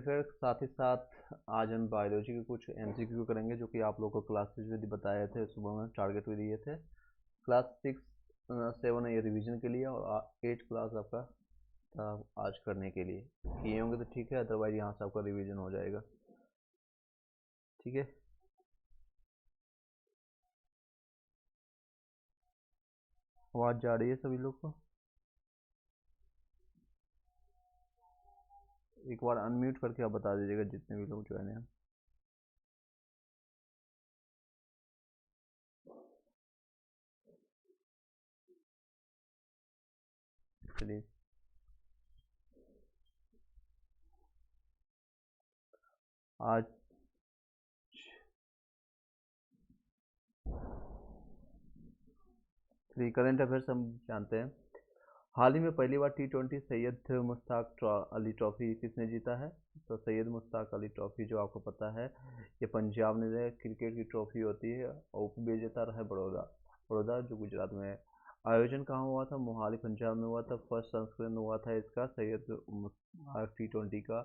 फिर साथ ही साथ आज हम बायोलॉजी के कुछ एमसीक्यू करेंगे जो कि आप लोगों को क्लासेज में बताए थे, सुबह में टारगेट भी दिए थे। क्लास 6 7 ये रिवीजन के लिए और 8 क्लास आपका था आज करने के लिए। किए होंगे तो ठीक है, अदरवाइज यहाँ से आपका रिवीजन हो जाएगा। ठीक है, आवाज़ जा रही है सभी लोग को? एक बार अनम्यूट करके आप बता दीजिएगा जितने भी लोग ज्वाइन हैं। चलिए, आज करंट अफेयर्स हम जानते हैं। हाल ही में पहली बार T20 सैयद मुश्ताक अली ट्रॉफी किसने जीता है? तो सैयद मुश्ताक अली ट्रॉफी जो आपको पता है, ये पंजाब ने क्रिकेट की ट्रॉफी होती है और उपविजेता रहा है बड़ौदा। बड़ौदा जो गुजरात में है। आयोजन कहाँ हुआ था? मोहाली पंजाब में हुआ था। फर्स्ट संस्करण हुआ था इसका सैयद मुश्ताक T20 का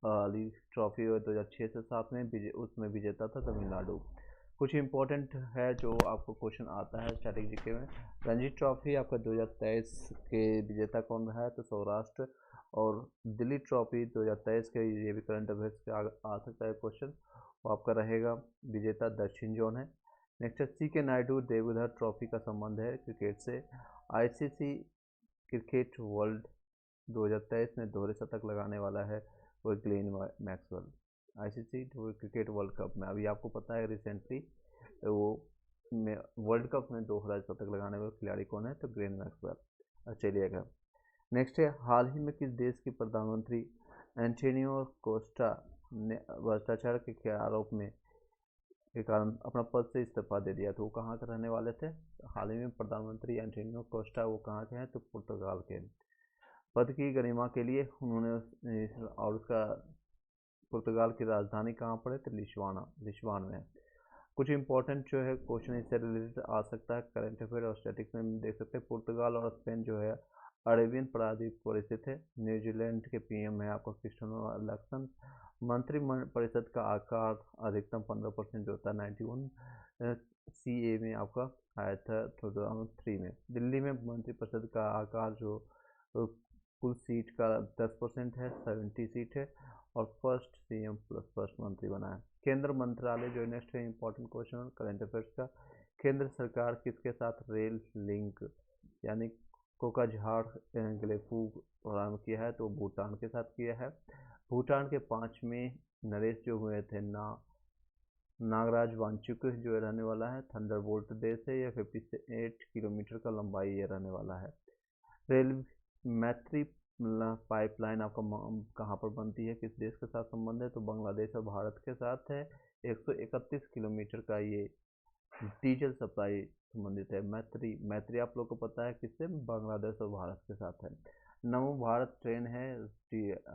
अली ट्रॉफी 2006 से 2007 में उसमें विजेता था तमिलनाडु। कुछ इंपॉर्टेंट है जो आपको क्वेश्चन आता है स्ट्रैटेजी के में। रणजी ट्रॉफी आपका 2023 के विजेता कौन रहा है? तो सौराष्ट्र। और दिल्ली ट्रॉफी 2023 के, ये भी करंट अफेयर्स के आ सकता है क्वेश्चन, वो आपका रहेगा विजेता दक्षिण जोन है। नेक्स्ट है CK नायडू देवधर ट्रॉफी का संबंध है क्रिकेट से। ICC क्रिकेट वर्ल्ड 2023 में दोहरे शतक लगाने वाला है वो Glenn Maxwell. ICC cricket world cup में अभी आपको पता है रिसेंटली वो वर्ल्ड कप में दोहरा शतक लगाने वाले खिलाड़ी कौन है? तो ग्लेन मैक्सवेल, ऑस्ट्रेलिया का। नेक्स्ट है हाल ही में किस देश के प्रधानमंत्री एंटोनियो कोस्टा ने भ्रष्टाचार के आरोप में के कारण अपना पद से इस्तीफा दे दिया? तो वो कहाँ के रहने वाले थे? हाल ही में प्रधानमंत्री एंटोनियो कोस्टा वो कहाँ के हैं? तो पुर्तगाल के। पद की गरिमा के लिए उन्होंने और उसका पुर्तगाल की राजधानी कहाँ पर है? तो लिस्बन में है। कुछ इंपॉर्टेंट जो है क्वेश्चन इससे रिलेटेड आ सकता है करंट अफेयर और स्टैटिक्स में देख सकते हैं। पुर्तगाल और स्पेन जो है अरेबियन प्रायद्वीप पर स्थित है। न्यूजीलैंड के PM है आपका क्रिस्टियानो लक्सन। मंत्रिपरिषद का आकार अधिकतम 15% जो होता है 91 CA में आपका आया था 2003 में। दिल्ली में मंत्रिपरिषद का आकार जो कुल सीट का 10% है, 70 सीट है और फर्स्ट CM प्लस फर्स्ट मंत्री बना है। केंद्र मंत्रालय जो नेक्स्ट है इंपॉर्टेंट क्वेश्चन करंट अफेयर्स का। केंद्र सरकार किसके साथ रेल लिंक यानी कोकाझाड़ ग्लेफू प्रारंभ किया है? तो भूटान के साथ किया है। भूटान के 5वें नरेश जो हुए थे नागराज वांचुक जो रहने वाला है थंडरबोल्ट देश है। यह 58 किलोमीटर का लंबाई ये रहने वाला है। रेल मैत्री पाइपलाइन आपका कहाँ पर बनती है? किस देश के साथ संबंध है? तो बांग्लादेश और भारत के साथ है। 131 किलोमीटर का ये डीजल सप्लाई संबंधित है। मैत्री आप लोग को पता है किससे? बांग्लादेश और भारत के साथ है। नमो भारत ट्रेन है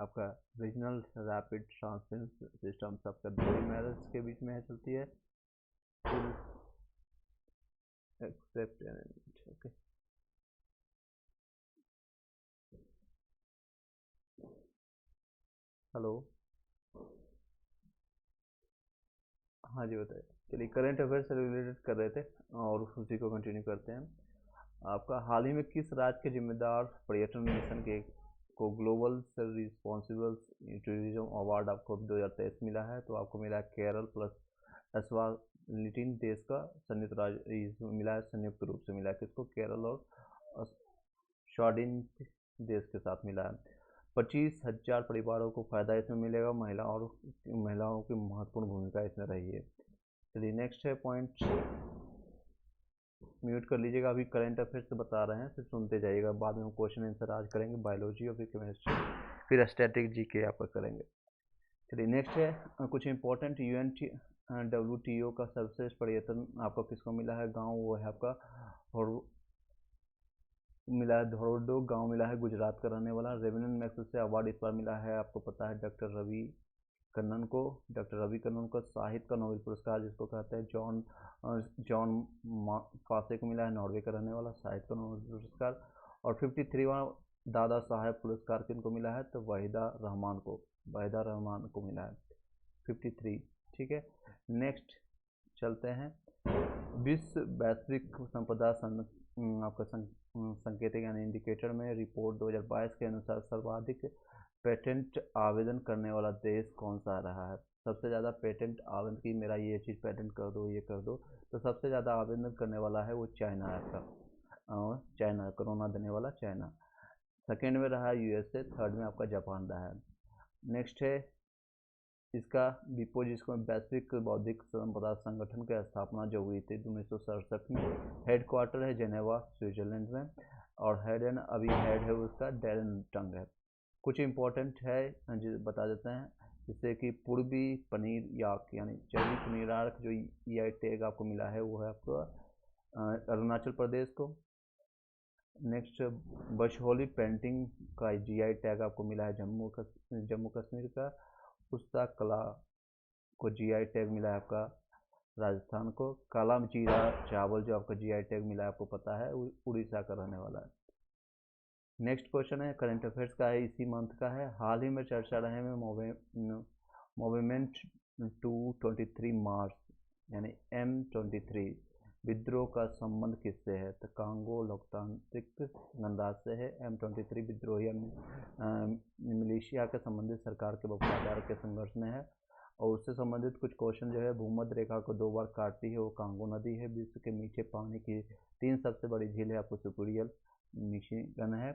आपका रीजनल रैपिड ट्रांसमिट सिस्टम सबका दिल्ली मैरिज के बीच में है, चलती है। Accept okay. हेलो, हाँ जी बताइए। चलिए करंट अफेयर से रिलेटेड कर रहे थे और उसी को कंटिन्यू करते हैं। आपका हाल ही में किस राज्य के जिम्मेदार पर्यटन मिशन के को ग्लोबल रिस्पॉन्सिबल टूरिज्म अवार्ड आपको 2023 मिला है? तो आपको मिला है केरल प्लस एस्वाटिनी देश का संयुक्त राज्य मिला है, संयुक्त रूप से मिला है। किसको? केरल और एस्वाटिनी देश के साथ मिला है। 25,000 परिवारों को फायदा इसमें मिलेगा। महिलाओं की महत्वपूर्ण भूमिका इसमें रही है। चलिए नेक्स्ट है पॉइंट, म्यूट कर लीजिएगा। अभी करंट अफेयर से बता रहे हैं, फिर सुनते जाइएगा। बाद में हम क्वेश्चन आंसर आज करेंगे बायोलॉजी और फिर केमिस्ट्री, फिर स्टैटिक जीके आपका करेंगे। चलिए नेक्स्ट है कुछ इंपॉर्टेंट WTO का सर्वश्रेष्ठ पर्यटन आपको किसको मिला है? गांव वो है आपका मिला है धोरडो गांव मिला है, गुजरात का रहने वाला। रेवेन्यू मैक्सेल से अवार्ड इस बार मिला है आपको पता है डॉक्टर रवि कन्नन को साहित्य का नोबेल पुरस्कार जिसको कहते हैं जॉन फासे को मिला है, नॉर्वे का रहने वाला, साहित्य का नोबेल पुरस्कार। और 53वां दादा साहेब पुरस्कार किनको मिला है? तो वहीदा रहमान को। वहीदा रहमान को मिला है 53। ठीक है, नेक्स्ट चलते हैं। विश्व वैश्विक संपदा आपका संकेतक यानी इंडिकेटर में रिपोर्ट 2022 के अनुसार सर्वाधिक पेटेंट आवेदन करने वाला देश कौन सा रहा है? सबसे ज़्यादा पेटेंट आवेदन की, मेरा ये चीज़ पेटेंट कर दो, ये कर दो, तो सबसे ज़्यादा आवेदन करने वाला है वो चाइना है आपका, और चाइना कोरोना देने वाला चाइना। सेकेंड में रहा यूएसए, थर्ड में आपका जापान रहा है। नेक्स्ट है इसका विपो, जिसको वैश्विक बौद्धिक संपदा संगठन की स्थापना जो हुई थी 1967 में। हेडक्वार्टर है जेनेवा स्विट्जरलैंड में, और हेड एंड अभी हेड है उसका डैरेन टंग है। कुछ इंपॉर्टेंट है बता देते हैं, जैसे कि पूर्वी पनीर याक यानी चरी पनीर याक जो EI टैग आपको मिला है वो है आपको अरुणाचल प्रदेश को। नेक्स्ट बशहोली पेंटिंग का GI टैग आपको मिला है जम्मू कश्मीर का। पुस्ता कला को GI टैग मिला है आपका राजस्थान को। काला जीरा चावल जो आपका GI टैग मिला है आपको पता है उड़ीसा का रहने वाला है। नेक्स्ट क्वेश्चन है करंट अफेयर्स का है, इसी मंथ का है। हाल ही में चर्चा रहे में मूवमेंट 223 मार्च यानी M23 विद्रोह का संबंध किससे है? तो कांगो लोकतांत्रिक गणराज्य से है। M23 विद्रोही मिलिशिया के संबंधित सरकार के वफादार के संघर्ष में है। और उससे संबंधित कुछ क्वेश्चन जो है, भूमध्य रेखा को 2 बार काटती है वो कांगो नदी है। विश्व के मीठे पानी की 3 सबसे बड़ी झील है आपको सुपीरियर मिशिगन है।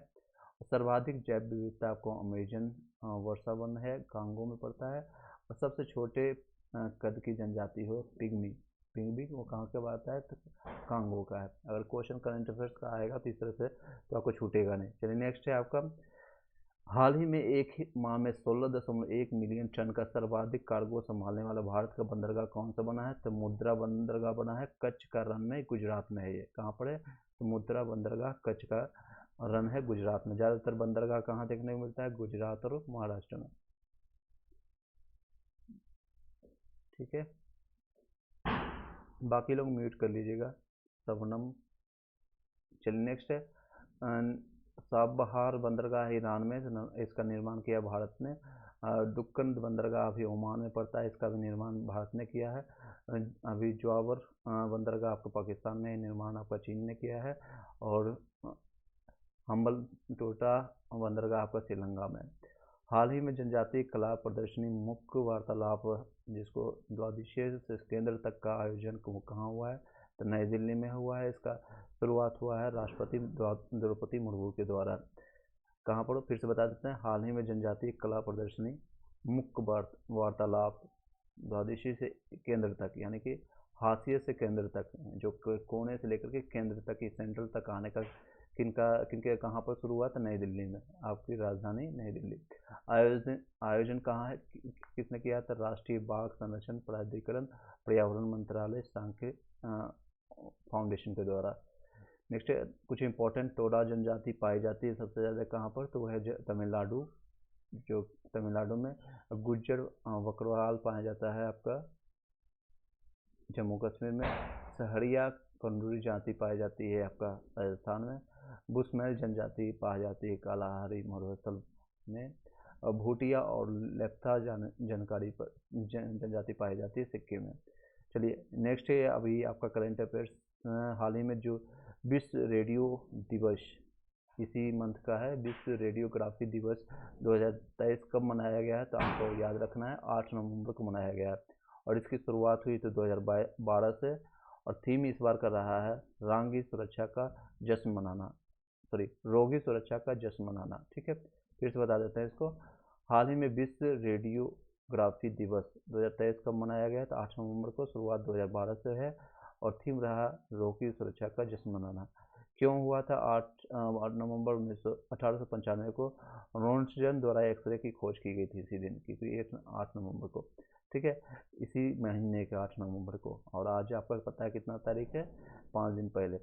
सर्वाधिक जैव विविधता आपको अमेजन वर्षा वन है, कांगो में पड़ता है। और सबसे छोटे कद की जनजाति हो पिग्मी वो कहाँ के बात है? तो कांगो का है। अगर क्वेश्चन करंट अफेयर्स का आएगा तो इस तरह से तो आपको छूटेगा नहीं। चलिए नेक्स्ट है आपका, हाल ही में एक माह में 16.1 मिलियन टन का सर्वाधिक कार्गो संभालने वाला भारत का बंदरगाह कौन सा बना है? तो मुद्रा बंदरगाह बना है कच्छ का रन में, गुजरात में है। ये कहाँ पर है? तो मुद्रा बंदरगाह कच्छ का रन है गुजरात में। ज़्यादातर बंदरगाह कहाँ देखने को मिलता है? गुजरात और महाराष्ट्र में। ठीक है, बाकी लोग म्यूट कर लीजिएगा। सबनम। चलिए नेक्स्ट है साबहार बंदरगाह ईरान में, इसका निर्माण किया भारत ने। डुक्कन बंदरगाह अभी ओमान में पड़ता है, इसका भी निर्माण भारत ने किया है। अभी ज्वावर बंदरगाह आपको पाकिस्तान में, निर्माण आपका चीन ने किया है। और हम्बल टोटा बंदरगाह आपका श्रीलंका में। हाल ही में जनजातीय कला प्रदर्शनी मुख्य वार्तालाप जिसको द्वादिशीय से केंद्र तक का आयोजन कहाँ हुआ है? तो नई दिल्ली में हुआ है। इसका शुरुआत हुआ है राष्ट्रपति द्रौपदी मुर्मू के द्वारा। कहाँ पर? फिर से बता देते हैं, हाल ही में जनजातीय कला प्रदर्शनी मुख्य वार्तालाप द्वादिशी से केंद्र तक यानी कि हाशिए से केंद्र तक, जो कोने से लेकर के केंद्र तक, सेंट्रल तक आने का किनके कहाँ पर शुरू हुआ था? नई दिल्ली में, आपकी राजधानी नई दिल्ली। आयोजन कहाँ है, किसने किया था? राष्ट्रीय बाघ संरक्षण प्राधिकरण, पर्यावरण मंत्रालय, सांख्य फाउंडेशन के द्वारा। नेक्स्ट कुछ इंपॉर्टेंट टोडा जनजाति पाई जाती है सबसे ज़्यादा कहाँ पर? तो वह है तमिलनाडु, जो तमिलनाडु में। गुज्जर बकरवाल पाया जाता है आपका जम्मू कश्मीर में। सहरिया कंडूरी जाति पाई जाती है आपका राजस्थान में। बुशमैल जनजाति पाई जाती है कालाहारी मरुस्थल में। भूटिया और लेप्था जनजाति पाई जाती है सिक्किम में। चलिए नेक्स्ट है अभी आपका करंट अफेयर्स। हाल ही में जो विश्व रेडियो दिवस इसी मंथ का है, विश्व रेडियोग्राफी दिवस 2023 कब मनाया गया है? तो आपको याद रखना है 8 नवंबर को मनाया गया है। और इसकी शुरुआत हुई तो 2012 से। और थीम इस बार का रहा है रोगी सुरक्षा का जश्न मनाना। ठीक है, फिर से बता देते हैं इसको। हाल ही में विश्व रेडियोग्राफी दिवस 2023 कब मनाया गया? तो 8 नवंबर को। शुरुआत 2012 से है और थीम रहा रोगी सुरक्षा का जश्न मनाना। क्यों हुआ था 8 नवंबर 1895 को? रोन्ट्जन द्वारा एक्सरे की खोज की गई थी इसी दिन, क्योंकि 8 नवंबर को। ठीक है, इसी महीने के 8 नवंबर को। और आज आपको पता है कितना तारीख है? 5 दिन पहले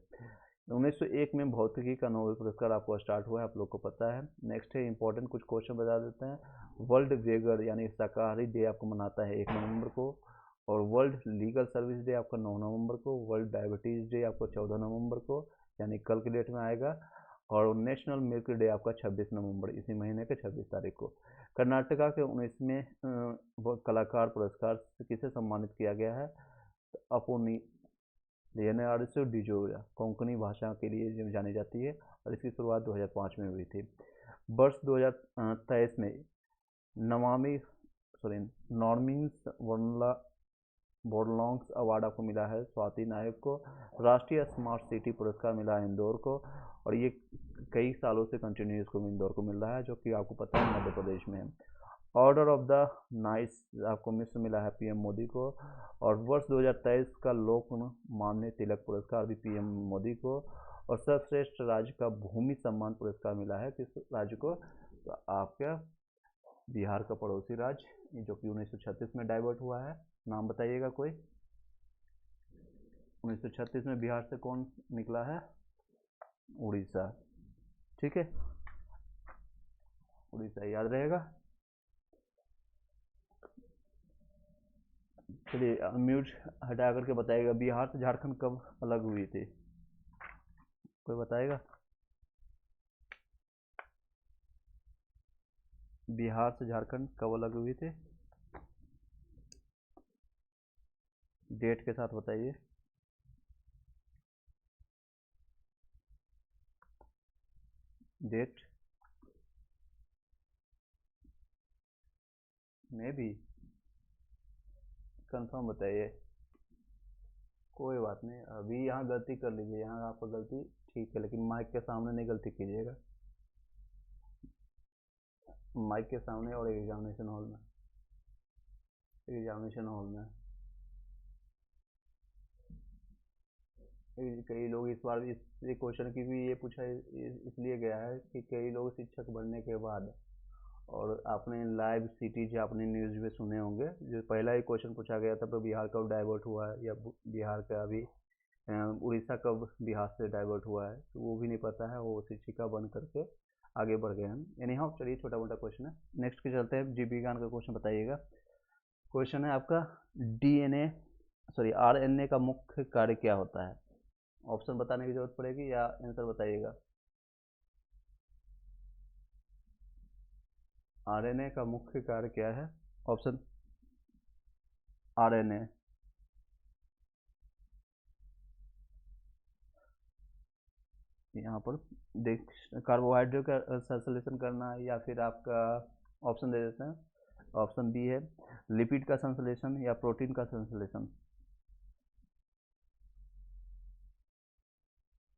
1901 में भौतिकी का नोबेल पुरस्कार आपको स्टार्ट हुआ है, आप लोग को पता है। नेक्स्ट है इंपॉर्टेंट कुछ क्वेश्चन बता देते हैं। वर्ल्ड वेगर यानी शाकाहारी डे आपको मनाता है 1 नवंबर को। और वर्ल्ड लीगल सर्विस डे आपका 9 नवंबर को। वर्ल्ड डायबिटीज़ डे आपको 14 नवंबर को, यानी कल की डेट में आएगा। और नेशनल मिल्क डे आपका 26 नवंबर, इसी महीने के 26 तारीख को। कर्नाटका के 19वें वो कलाकार पुरस्कार से किसे सम्मानित किया गया है? तो अपोनी लियोनार्डो डिजोया कोंकणी भाषा के लिए जो जानी जाती है, और इसकी शुरुआत 2005 में हुई थी। वर्ष 2023 में नमामि सॉरी नॉर्मिंग्स बोरलॉन्ग्स अवार्ड आपको मिला है स्वाति नायक को। राष्ट्रीय स्मार्ट सिटी पुरस्कार मिला है इंदौर को, और ये कई सालों से कंटिन्यू इसको इंदौर को मिल रहा है, जो कि आपको पता है मध्य प्रदेश में है। ऑर्डर ऑफ द नाइट्स आपको मिस्र मिला है पीएम मोदी को, और वर्ष 2023 का लोकमान्य तिलक पुरस्कार भी पीएम मोदी को, और सर्वश्रेष्ठ राज्य का भूमि सम्मान पुरस्कार मिला है किस राज्य को? तो आपका बिहार का पड़ोसी राज्य, जो कि 1936 में डाइवर्ट हुआ है। नाम बताइएगा कोई। 1936 में बिहार से कौन निकला है? उड़ीसा। ठीक है, उड़ीसा याद रहेगा। चलिए म्यूट हटा करके बताइएगा, बिहार से झारखंड कब अलग हुई थी? कोई बताएगा? बिहार से झारखंड कब अलग हुई थी? डेट के साथ बताइए। डेट में भी कंफर्म बताइए। कोई बात नहीं, अभी यहाँ गलती कर लीजिए, यहाँ आपका गलती ठीक है, लेकिन माइक के सामने नहीं गलती कीजिएगा। माइक के सामने और एग्जामिनेशन हॉल में, एग्जामिनेशन हॉल में कई लोग इस बार इस क्वेश्चन की भी ये पूछा इसलिए गया है कि कई लोग शिक्षक बनने के बाद, और आपने लाइव सिटी आपने न्यूज़ में सुने होंगे, जो पहला ही क्वेश्चन पूछा गया था तो बिहार कब डाइवर्ट हुआ है, या बिहार का अभी उड़ीसा कब बिहार से डाइवर्ट हुआ है, तो वो भी नहीं पता है, वो शिक्षिका बन करके आगे बढ़ गए हैं। यानी हाँ चलिए छोटा मोटा क्वेश्चन है। नेक्स्ट के चलते हैं, जीव विज्ञान का क्वेश्चन बताइएगा। क्वेश्चन है आपका आरएनए का मुख्य कार्य क्या होता है? ऑप्शन बताने की जरूरत पड़ेगी या आंसर बताइएगा। आरएनए का मुख्य कार्य क्या है? ऑप्शन आरएनए यहाँ पर देख, कार्बोहाइड्रेट का संश्लेषण करना, या फिर आपका ऑप्शन दे देते हैं। ऑप्शन बी है लिपिड का संश्लेषण या प्रोटीन का संश्लेषण।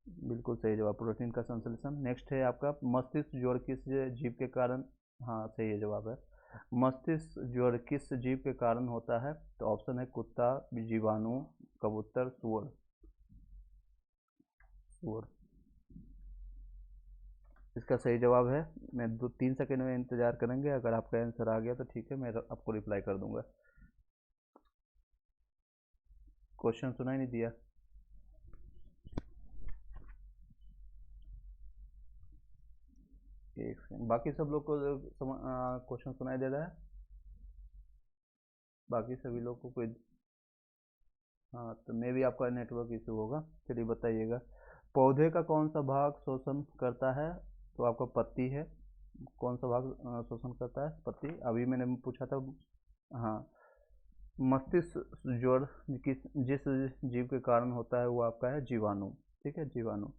बिल्कुल सही जवाब, प्रोटीन का संश्लेषण। नेक्स्ट है आपका मस्तिष्क ज्वर किस जीव के कारण, हाँ सही है जवाब है, मस्तिष्क ज्वर किस जीव के कारण होता है? तो ऑप्शन है कुत्ता, जीवाणु, कबूतर, सुअर। सुअर इसका सही जवाब है। मैं 2-3 सेकेंड में इंतजार करेंगे, अगर आपका आंसर आ गया तो ठीक है, मैं आपको रिप्लाई कर दूंगा। क्वेश्चन सुनाई नहीं दिया। एक सेकंड, बाकी सब लोग को क्वेश्चन सुनाई दे रहा है? बाकी सभी लोग को कोई, हाँ तो मे भी आपका नेटवर्क इशू होगा। चलिए बताइएगा, पौधे का कौन सा भाग शोषण करता है? तो आपका पत्ती है। कौन सा भाग शोषण करता है? पत्ती। अभी मैंने पूछा था। हाँ, मस्तिष्क ज्वर जिस जीव के कारण होता है वो आपका है जीवाणु। ठीक है, जीवाणु।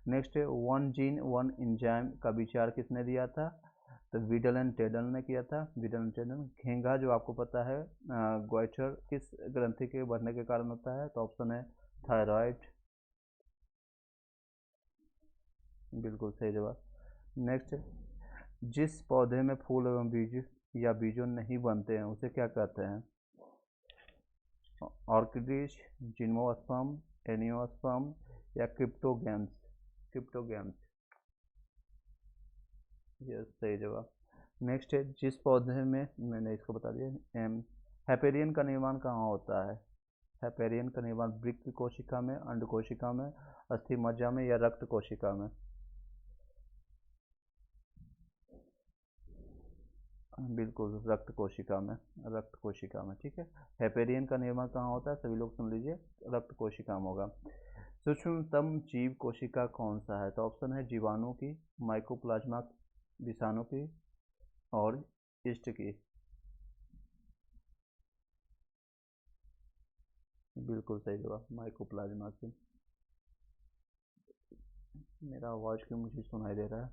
नेक्स्ट है वन जीन वन इंजाइम का विचार किसने दिया था? तो विडल एंड टेडल ने किया था, विडल एंड टेडल। घेंघा जो आपको पता है ग्वाइटर किस ग्रंथि के बढ़ने के कारण होता है? तो ऑप्शन है थायराइड। बिल्कुल सही जवाब। नेक्स्ट, जिस पौधे में फूल एवं बीज या बीजों नहीं बनते हैं उसे क्या कहते हैं? ऑर्किडिस, जिम्नोस्पर्म, एनियोस्पर्म, या क्रिप्टोगैम्स। क्रिप्टोगैम्स, ये सही जवाब। नेक्स्ट है, जिस पौधे में, मैंने इसको बता दिया, हैपेरियन का निर्माण कहाँ होता है? हैपेरियन का निर्माण वृक्क कोशिका में, अंड कोशिका में, अस्थि मज्जा में, या रक्त कोशिका में? बिल्कुल रक्त कोशिका में, रक्त कोशिका में। ठीक है, हैपेरियन का निर्माण कहाँ होता है? सभी लोग सुन लीजिए, रक्त कोशिका में होगा। सूक्ष्मतम जीव कोशिका कौन सा है? तो ऑप्शन है जीवाणु की, माइकोप्लाज्मा विषाणु की, और ईस्ट की, बिल्कुल सही जवाब, माइकोप्लाज्मा की। मेरा आवाज़ क्यों मुझे सुनाई दे रहा है?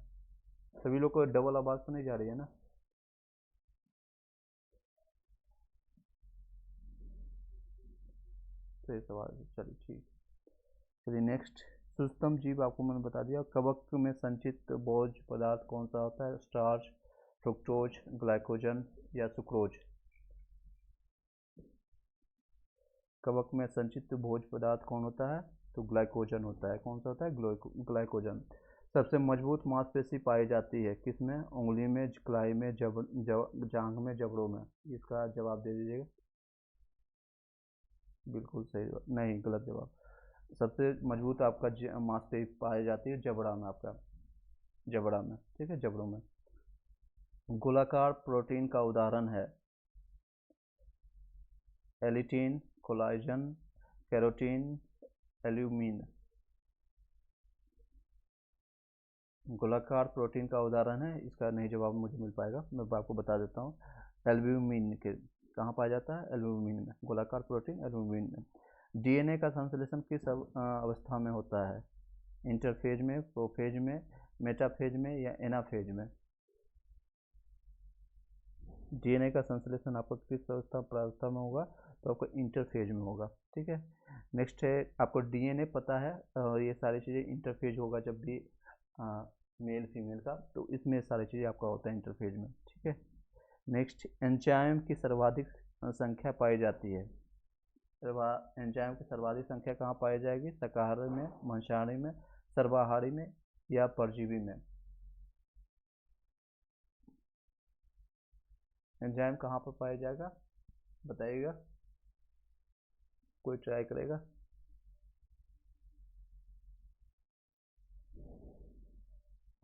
सभी लोग को डबल आवाज़ तो नहीं जा रही है ना? सही सवाल है, चलिए ठीक। चलिए नेक्स्ट, सूक्ष्म जीव आपको मैंने बता दिया। कवक में संचित बोझ पदार्थ कौन सा होता है? स्टार्च, फ्रुक्टोज, ग्लाइकोजन या सुक्रोज? कवक में संचित भोज पदार्थ कौन होता है? तो ग्लाइकोजन होता है। कौन सा होता है? ग्लाइकोजन। सबसे मजबूत मांसपेशी पाई जाती है किसमें? उंगली में, कलाई में, जांघ में, जबड़ों में? इसका जवाब दे दीजिएगा। बिल्कुल सही जवाब, नहीं गलत जवाब। सबसे मजबूत आपका मांसपेशी पाई जाती है जबड़ा में, आपका जबड़ा में, ठीक है, जबड़ों में। गोलाकार प्रोटीन का उदाहरण है एलिटिन, कोलाजन, कैरोटीन, एल्यूमिन। गोलाकार प्रोटीन का उदाहरण है, इसका नहीं जवाब मुझे मिल पाएगा, मैं आपको बता देता हूँ। एल्ब्यूमिन के कहाँ पाया जाता है? एल्ब्यूमिन में, गोलाकार प्रोटीन एल्ब्यूमिन में। डीएनए का संश्लेषण किस अवस्था में होता है? इंटरफेज में, प्रोफेज में, मेटाफेज में या एनाफेज में? डीएनए का संश्लेषण आपको किस अवस्था में होगा? तो आपको इंटरफेज में होगा, ठीक है। नेक्स्ट है, आपको डीएनए पता है, और ये सारी चीज़ें इंटरफेज होगा जब भी मेल फीमेल का, तो इसमें सारी चीज़ें आपका होता है इंटरफेज में, ठीक है। नेक्स्ट, एंजाइम की सर्वाधिक संख्या पाई जाती है। एंजाइम की सर्वाधिक संख्या कहाँ पाई जाएगी? शाकाहारी में, मांसाहारी में, सर्वाहारी में या परजीवी में? एंजाइम कहाँ पर पाया जाएगा, बताइएगा, कोई ट्राई करेगा?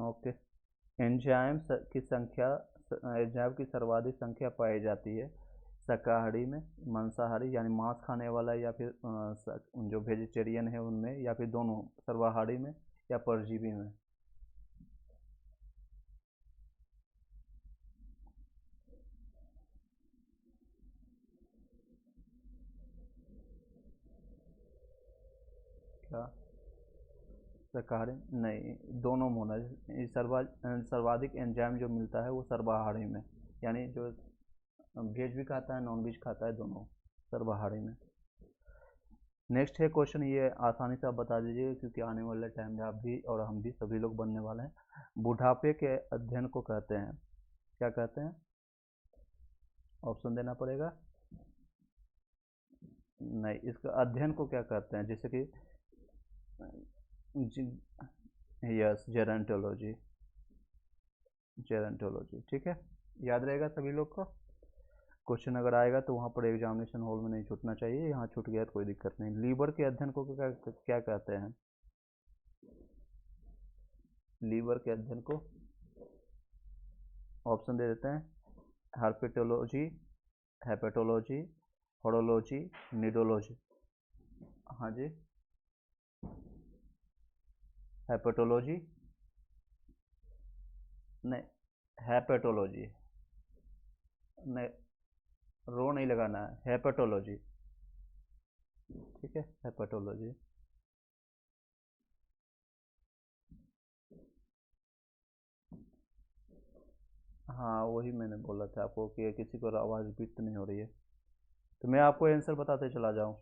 ओके। एंजाइम की सर्वाधिक संख्या पाई जाती है शाकाहारी में, मांसाहारी यानी मांस खाने वाला, या फिर जो वेजिटेरियन है उनमें, या फिर दोनों, सर्वाहारी में या परजीवी में? क्या शाकाहारी? नहीं, दोनों में होना है। सर्वाधिक एंजाइम जो मिलता है वो सर्वाहारी में, यानी जो वेज भी खाता है, नॉन वेज खाता है, दोनों सर्वाहारी में। नेक्स्ट है क्वेश्चन, ये आसानी से आप बता दीजिएगा क्योंकि आने वाले टाइम में आप भी और हम भी सभी लोग बनने वाले हैं। बुढ़ापे के अध्ययन को कहते हैं, क्या कहते हैं? ऑप्शन देना पड़ेगा। नहीं, इसका अध्ययन को क्या कहते हैं? जैसे कि यस, जेरेंटोलॉजी, जेरेंटोलॉजी, ठीक है, याद रहेगा सभी लोग को। क्वेश्चन अगर आएगा तो वहाँ पर एग्जामिनेशन हॉल में नहीं छूटना चाहिए, यहाँ छूट गया तो कोई दिक्कत नहीं। लीवर के अध्ययन को क्या कहते हैं? लीवर के अध्ययन को ऑप्शन दे देते हैं, हार्पेटोलॉजी, हेपेटोलॉजी, होरोलॉजी, नीडोलॉजी। हाँ जी, हेपेटोलॉजी, नहीं, हेपेटोलॉजी, नहीं, रो नहीं लगाना है, हेपेटोलॉजी, ठीक है, हेपेटोलॉजी। हाँ, वही मैंने बोला था आपको कि किसी को आवाज़ बीट तो नहीं हो रही है, तो मैं आपको आंसर बताते चला जाऊँ।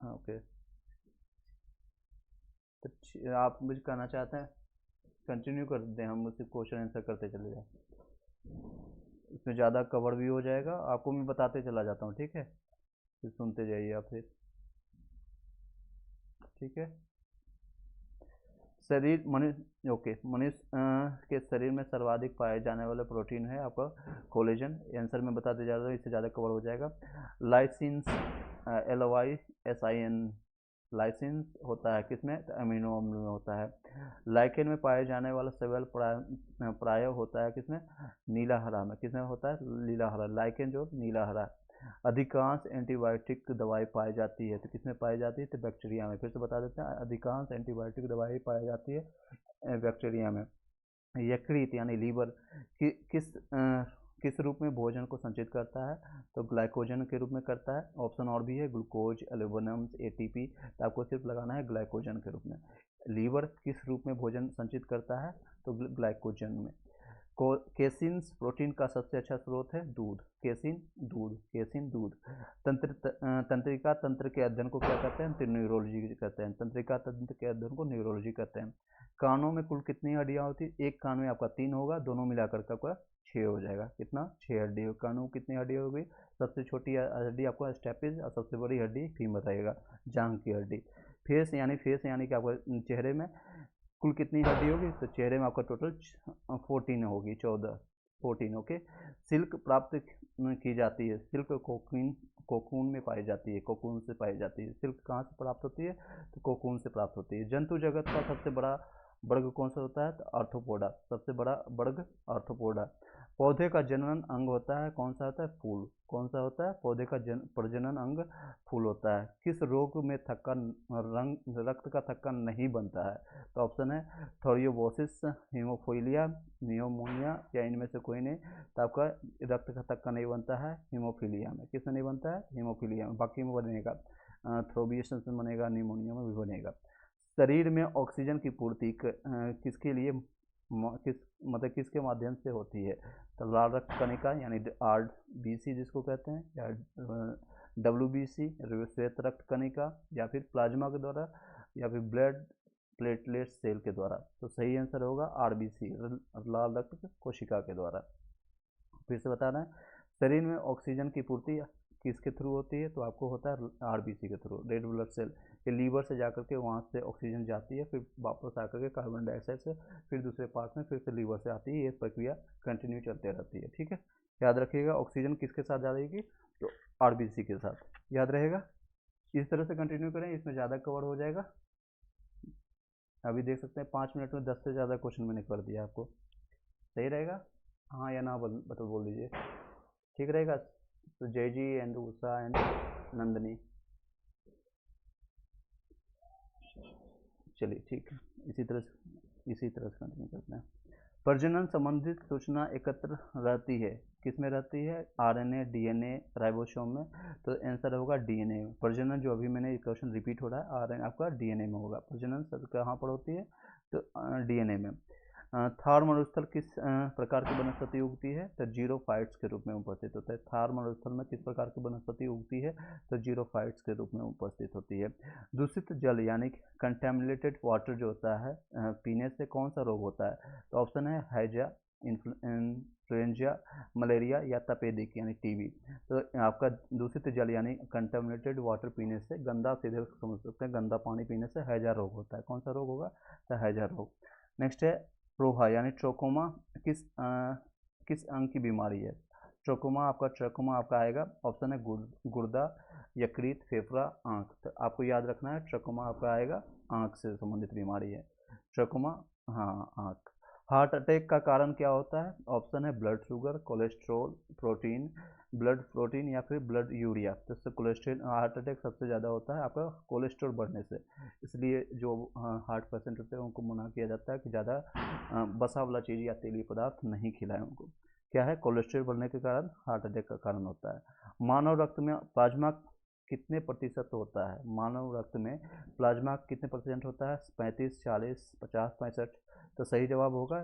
हाँ, ओके। तो आप मुझे कहना चाहते हैं कंटिन्यू कर दें, हम उसी क्वेश्चन आंसर करते चले जाएं, इसमें ज़्यादा कवर भी हो जाएगा, आपको मैं बताते चला जाता हूँ, ठीक है, फिर सुनते जाइए आप फिर, ठीक है। शरीर मनुष्य, ओके, मनुष्य के शरीर में सर्वाधिक पाए जाने वाला प्रोटीन है आपका कोलेजन। आंसर में बताते जा रहा हूँ, इससे ज़्यादा कवर हो जाएगा। लाइसिन, LYSIN, लाइसिन होता है किसमें? तो अमीनो अम्ल में होता है। लाइकेन में पाए जाने वाला सेवल प्राय होता है किसमें? नीला हरा में। किसमें होता है? नीला हरा, लाइकेन जो नीला हरा। अधिकांश एंटीबायोटिक दवाई पाई जाती है तो किसमें पाई जाती है? तो बैक्टीरिया में। फिर से बता देते हैं, अधिकांश एंटीबायोटिक दवाई पाई जाती है बैक्टीरिया में। यकृत यानी लीवर किस रूप में भोजन को संचित करता है? तो ग्लाइकोजन के रूप में करता है। ऑप्शन और भी है, ग्लूकोज, एल्यूमिनियम, एटीपी। तो आपको सिर्फ लगाना है ग्लाइकोजन के रूप में। लीवर किस रूप में भोजन संचित करता है? तो ग्लाइकोजन में। केसिन्स प्रोटीन का सबसे अच्छा स्रोत है दूध। केसिन दूध। तंत्रिका तंत्र के अध्ययन को क्या कहते हैं? न्यूरोलॉजी कहते हैं। तंत्रिका तंत्र के अध्ययन को न्यूरोलॉजी कहते हैं। कानों में कुल कितनी हड्डियां होती है? एक कान में आपका 3 होगा, दोनों मिलाकर के आपका 6 हो जाएगा। कितना? 6 हड्डी। कानों में कितनी हड्डी होगी? सबसे छोटी हड्डी आपका स्टेपिस और सबसे बड़ी हड्डी फीमर रहेगा, जांघ की हड्डी। फेस यानी कि आपका चेहरे में कुल कितनी हड्डी होगी? तो चेहरे में आपका टोटल 14 होगी, 14। ओके। सिल्क प्राप्त की जाती है। सिल्क कोकून में पाई जाती है, कोकून से पाई जाती है। सिल्क कहाँ से प्राप्त होती है? तो कोकून से प्राप्त होती है। जंतु जगत का सबसे बड़ा वर्ग कौन सा होता है? तो आर्थ्रोपोडा। सबसे बड़ा वर्ग आर्थ्रोपोडा। पौधे का जनन अंग होता है, कौन सा होता है? फूल। कौन सा होता है? पौधे का प्रजनन अंग फूल होता है। किस रोग में रक्त का थक्का नहीं बनता है? तो ऑप्शन है थोरियोबोसिस, हीमोफीलिया, निमोनिया या इनमें से कोई नहीं। तो आपका रक्त का थक्का नहीं बनता है हीमोफीलिया में। किसमें नहीं बनता है? हीमोफीलिया में। बाकी में बनेगा, थ्रोम्बोसिस में बनेगा, निमोनिया में भी बनेगा। शरीर में ऑक्सीजन की पूर्ति किसके लिए किसके माध्यम से होती है? तो लाल रक्त कणिका यानी RBC जिसको कहते हैं, या WBC श्वेत रक्त कणिका, या फिर प्लाज्मा के द्वारा, या फिर ब्लड प्लेटलेट सेल के द्वारा। तो सही आंसर होगा RBC, लाल रक्त कोशिका के द्वारा। फिर से बता रहे हैं, शरीर में ऑक्सीजन की पूर्ति किसके थ्रू होती है? तो आपको होता है RBC के थ्रू, रेड ब्लड सेल। ये लीवर से जाकर के वहाँ से ऑक्सीजन जाती है, फिर वापस आकर के कार्बन डाइऑक्साइड से फिर दूसरे पार्ट में फिर से लीवर से आती है। ये प्रक्रिया कंटिन्यू चलते रहती है। ठीक है, याद रखिएगा ऑक्सीजन किसके साथ जाएगी? तो RBC के साथ, याद रहेगा। इस तरह से कंटिन्यू करें, इसमें ज़्यादा कवर हो जाएगा। अभी देख सकते हैं 5 मिनट में 10 से ज़्यादा क्वेश्चन मैंने कर दिया आपको। सही रहेगा? हाँ या ना बोल दीजिए। ठीक रहेगा? तो जय जी एंड उषा एंड नंदनी, चलिए ठीक है। इसी तरह से कंटिन्यू करते हैं। प्रजनन संबंधित सूचना एकत्र रहती है, किसमें रहती है? RNA, DNA, राइबोसोम में। तो आंसर होगा DNA में। प्रजनन जो अभी मैंने क्वेश्चन रिपीट हो रहा है, RNA आपका DNA में होगा। प्रजनन सब कहाँ पर होती है? तो DNA में। थार मरुस्थल किस प्रकार की वनस्पति उगती है? तो जीरोफाइट्स के रूप में उपस्थित होता है। थार मरुस्थल में किस प्रकार की वनस्पति उगती है? तो जीरोफाइट्स के रूप में उपस्थित होती है। दूषित जल यानी कंटेमिनेटेड वाटर जो होता है, पीने से कौन सा रोग होता है? तो ऑप्शन है हैजा, इन्फ्लुएंजा, मलेरिया या तपेदिक यानी TB। तो आपका दूषित जल यानी कंटेमिनेटेड वाटर पीने से, गंदा, सीधे समझ सकते हैं, गंदा पानी पीने से हैजा रोग होता है। कौन सा रोग होगा? तो हैजा रोग। नेक्स्ट है प्रोहा यानी ट्रोकोमा किस अंग की बीमारी है? ट्रोकोमा आपका आएगा, ऑप्शन है गुर्दा, यकृत, फेफड़ा, आंख। तो आपको याद रखना है ट्रोकोमा आपका आएगा आंख से संबंधित बीमारी है ट्रोकोमा। हाँ, आंख। हार्ट अटैक का कारण क्या होता है? ऑप्शन है blood sugar, cholesterol, blood protein या फिर ब्लड यूरिया। तो कोलेस्ट्रॉल, हार्ट अटैक सबसे ज़्यादा होता है आपका कोलेस्ट्रॉल बढ़ने से। इसलिए जो हार्ट पेशेंट होते हैं उनको मना किया जाता है कि ज़्यादा बसा वाला चीज़ या तेलीय पदार्थ नहीं खिलाएं उनको। क्या है? कोलेस्ट्रॉल बढ़ने के कारण हार्ट अटैक का कारण होता है। मानव रक्त में प्लाज्मा कितने प्रतिशत होता है? मानव रक्त में प्लाज्मा कितने परसेंट होता है? 35, 40, 50, 65। तो सही जवाब होगा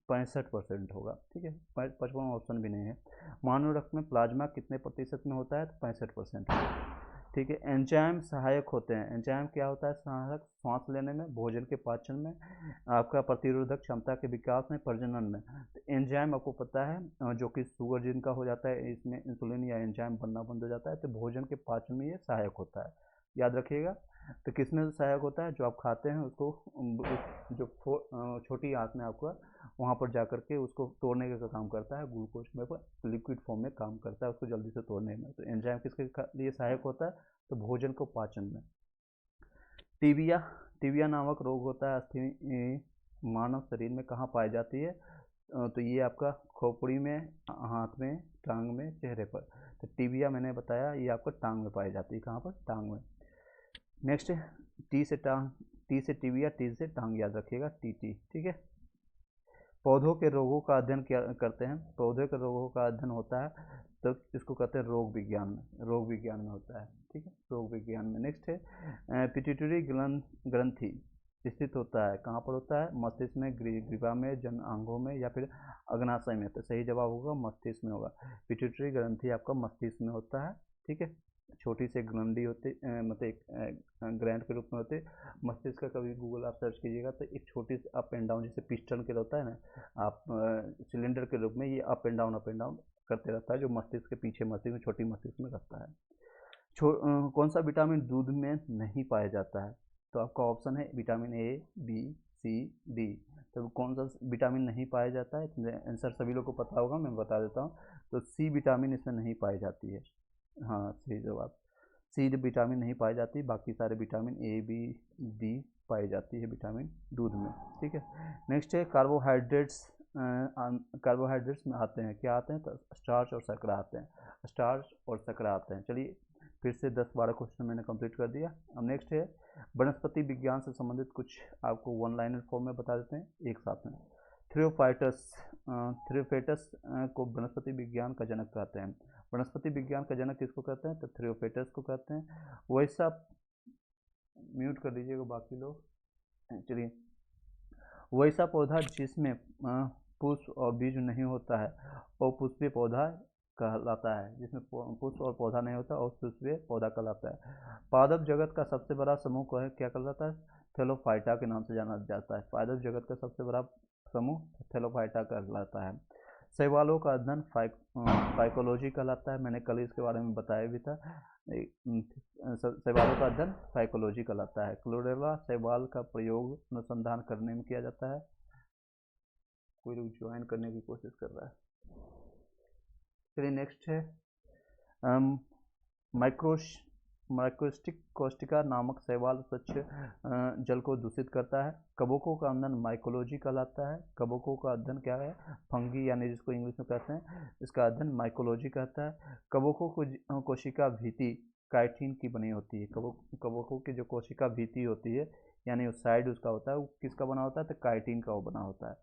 65% होगा। ठीक है, 55 ऑप्शन भी नहीं है। मानव रक्त में प्लाज्मा कितने प्रतिशत में होता है? तो 65%। ठीक है, एंजाइम सहायक होते हैं। एंजाइम क्या होता है? सहायक, सांस लेने में, भोजन के पाचन में, आपका प्रतिरोधक क्षमता के विकास में, प्रजनन में। तो एंजाइम आपको पता है जो कि शुगर जिनका हो जाता है, इसमें इंसुलिन या एंजाइम बनना बंद हो जाता है, तो भोजन के पाचन में ये सहायक होता है, याद रखिएगा। तो किसमें सहायक होता है? जो आप खाते हैं उसको, जो छोटी आंत में आपका वहाँ पर जाकर के उसको तोड़ने का काम करता है, ग्लूकोज में लिक्विड फॉर्म में काम करता है उसको जल्दी से तोड़ने में। तो एंजाइम किसके लिए सहायक होता है? तो भोजन को पाचन में। टीबिया नामक रोग होता है, अस्थि मानव शरीर में कहाँ पाई जाती है? तो ये आपका खोपड़ी में, हाथ में, टांग में, चेहरे पर। तो टीबिया मैंने बताया ये आपका टांग में पाई जाती है। कहाँ पर? टांग में। नेक्स्ट टी से टीबिया, टी से टांग, याद रखिएगा TT। ठीक है, पौधों के रोगों का अध्ययन क्या करते हैं? पौधों के रोगों का अध्ययन होता है तो इसको कहते हैं रोग विज्ञान में, रोग विज्ञान में होता है। ठीक है, रोग विज्ञान में। नेक्स्ट है पिट्यूटरी ग्रंथि स्थित होता है, कहाँ पर होता है? मस्तिष्क में, ग्रीवा में, जन अंगों में, या फिर अग्नाशय में। तो सही जवाब होगा मस्तिष्क में होगा। पिट्यूटरी ग्रंथि आपका मस्तिष्क में होता है। ठीक है, छोटी सी ग्रंथि होती मतलब एक ग्रैंड के रूप में होते। मस्तिष्क का कभी गूगल आप सर्च कीजिएगा तो एक छोटी सी अप एंड डाउन जैसे पिस्टन के होता है ना, आप सिलेंडर के रूप में ये अप एंड डाउन करते रहता है, जो मस्तिष्क के पीछे मस्तिष्क में, छोटी मस्तिष्क में रहता है। कौन सा विटामिन दूध में नहीं पाया जाता है? तो आपका ऑप्शन है vitamin A, B, C, D. तो कौन सा विटामिन नहीं पाया जाता है? आंसर सभी लोग को पता होगा, मैं बता देता हूँ। तो सी विटामिन इसमें नहीं पाई जाती है। हाँ, सही जवाब, सी विटामिन नहीं पाई जाती, बाकी सारे विटामिन ए, बी, डी पाई जाती है विटामिन दूध में। ठीक है, नेक्स्ट है कार्बोहाइड्रेट्स। कार्बोहाइड्रेट्स में आते हैं, क्या आते हैं? तो स्टार्च और शर्करा आते हैं, स्टार्च और शर्करा आते हैं। चलिए फिर से 10-12 क्वेश्चन मैंने कंप्लीट कर दिया। अब नेक्स्ट है वनस्पति विज्ञान से संबंधित कुछ आपको वन लाइनर फॉर्म में बता देते हैं एक साथ में। थ्रियोफेटस को वनस्पति विज्ञान का जनक कहते हैं। वनस्पति विज्ञान का जनक किसको कहते हैं? तो थ्रियोफेटस को कहते हैं। वैसा म्यूट कर दीजिएगा बाकी लोग। चलिए, वैसा पौधा जिसमें पुष्प और बीज नहीं होता है और पुष्पीय पौधा कहलाता है। जिसमें पुष्प और पौधा नहीं होता और पुष्पीय पौधा कहलाता है। पादप जगत का सबसे बड़ा समूह को है क्या कहलाता है? थैलोफाइटा के नाम से जाना जाता है। पादप जगत का सबसे बड़ा समूह थैलोफाइटा कहलाता है। शैवालों का अध्ययन फाइकोलॉजी कहलाता है। मैंने कल इसके बारे में बताया भी था। शैवालों का अध्ययन फाइकोलॉजी कहलाता है। क्लोरेला शैवाल का प्रयोग अनुसंधान करने में किया जाता है। कोई लोग ज्वाइन करने की कोशिश कर रहा है। चलिए नेक्स्ट है माइक्रोस्टिक कोस्टिका नामक शैवाल स्वच्छ जल को दूषित करता है। कवकों का अध्ययन माइकोलॉजी कहलाता है। कवकों का अध्ययन क्या है? फंगी, यानी जिसको इंग्लिश में कहते हैं, इसका अध्ययन माइकोलॉजी कहता है। कवकों को कोशिका भित्ति काइटिन की बनी होती है। कवकों की जो कोशिका भित्ति होती है, यानी उस साइड उसका होता है, वो किसका बना होता है? तो काइटिन का वो बना होता है,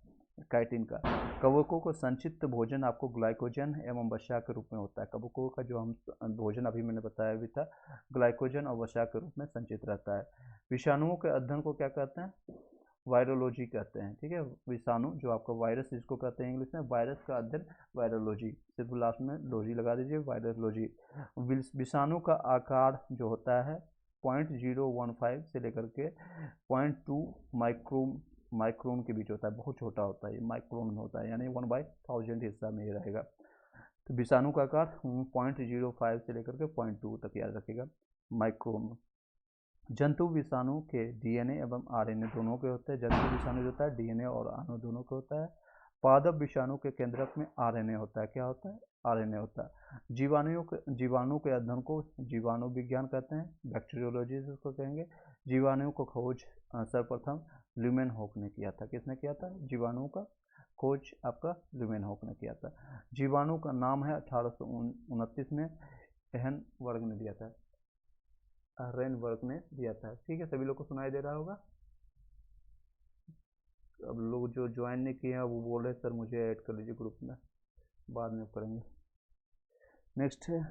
काइटिन का। कवकों को संक्षिप्त भोजन आपको ग्लाइकोजन एवं वसा के रूप में होता है। कवकों का जो हम भोजन अभी मैंने बताया भी था, ग्लाइकोजन और वसा के रूप में संचित रहता है। विषाणुओं के अध्ययन को क्या कहते हैं? वायरोलॉजी कहते हैं। ठीक है, विषाणु जो आपका वायरस जिसको कहते हैं इंग्लिश में, वायरस का अध्ययन वायरोलॉजी, सिर्फ लास्ट में लॉजी लगा दीजिए, वायरोलॉजी। विषाणु का आकार जो होता है 0.015 से लेकर के 0.2 माइक्रोन के बीच होता है, बहुत छोटा होता है, ये माइक्रोन में होता है, यानी 1/1000 हिस्सा में ये रहेगा। तो विषाणु का आकार 0.05 से लेकर के 0.2 तक याद रखिएगा, माइक्रोन। जंतु विषाणु के डीएनए एवं आरएनए दोनों के होते हैं। जंतु विषाणु जो होता है डीएनए और आरएनए दोनों के होता है। पादप विषाणु के केंद्रक में आरएनए होता है। क्या होता है? आरएनए होता है। जीवाणु के अध्ययन को जीवाणु विज्ञान कहते हैं, बैक्टीरियोलॉजी जिसको कहेंगे। जीवाणु को खोज सर्वप्रथम ल्यूमेनहोक ने किया था। किसने किया था? जीवाणु का खोज आपका ल्यूमेनहोक ने किया था। जीवाणु का नाम है 1829 में एहनवर्ग ने दिया था, रेनवर्ग ने दिया था। ठीक है, सभी लोग को सुनाई दे रहा होगा। अब लोग जो ज्वाइन नहीं किए हैं वो बोल रहे सर मुझे ऐड कर लीजिए ग्रुप में, बाद में करेंगे। नेक्स्ट है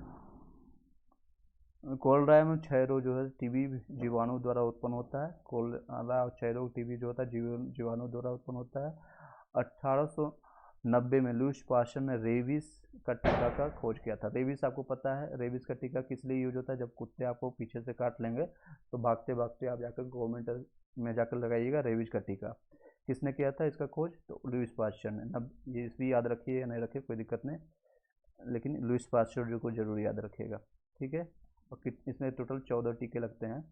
कोलरा एवं क्षय रोग जो है टीबी जीवाणु द्वारा उत्पन्न होता है। कोलरा और क्षय रोग टीबी जो होता है जीवाणु द्वारा उत्पन्न होता है। 1890 में लुईस पास्चर ने रेबीज का टीका का खोज किया था। रेबीज आपको पता है, रेबीज का टीका किस लिए यूज होता है? जब कुत्ते आपको पीछे से काट लेंगे तो भागते भागते आप जाकर गवर्नमेंट में जाकर लगाइएगा रेबीज का टीका। किसने किया था इसका खोज? तो लुईस पास्चर ने। ये इसलिए याद रखिए या नहीं रखिए कोई दिक्कत नहीं, लेकिन लुईस पास्चर को जरूर याद रखिएगा। ठीक है, और इसमें टोटल 14 टीके लगते हैं।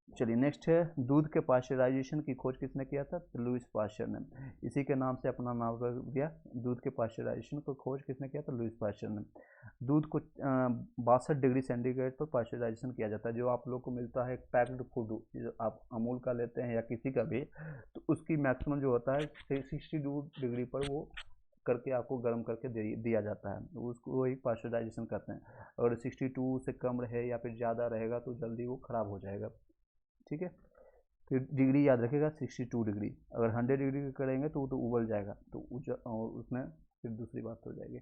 चलिए नेक्स्ट है दूध के पाश्चराइजेशन की खोज किसने किया था? तो लुईस पास्चर ने। इसी के नाम से अपना नाम रख दिया, दूध के पाश्चराइजेशन को खोज किसने किया? तो लुईस पास्चर ने। दूध को 62 डिग्री सेंटीग्रेड पर पाश्चराइजेशन किया जाता है। जो आप लोग को मिलता है पैक्ड फूड, जो आप अमूल का लेते हैं या किसी का भी, तो उसकी मैक्सिमम जो होता है 62 डिग्री पर वो करके आपको गर्म करके दिया जाता है, उसको वही पाश्चराइजेशन करते हैं। अगर 62 से कम रहे या फिर ज़्यादा रहेगा तो जल्दी वो ख़राब हो जाएगा। ठीक है, तो डिग्री याद रखेगा 62 डिग्री। अगर 100 डिग्री का करेंगे तो वो तो उबल जाएगा, तो उसमें फिर दूसरी बात हो जाएगी।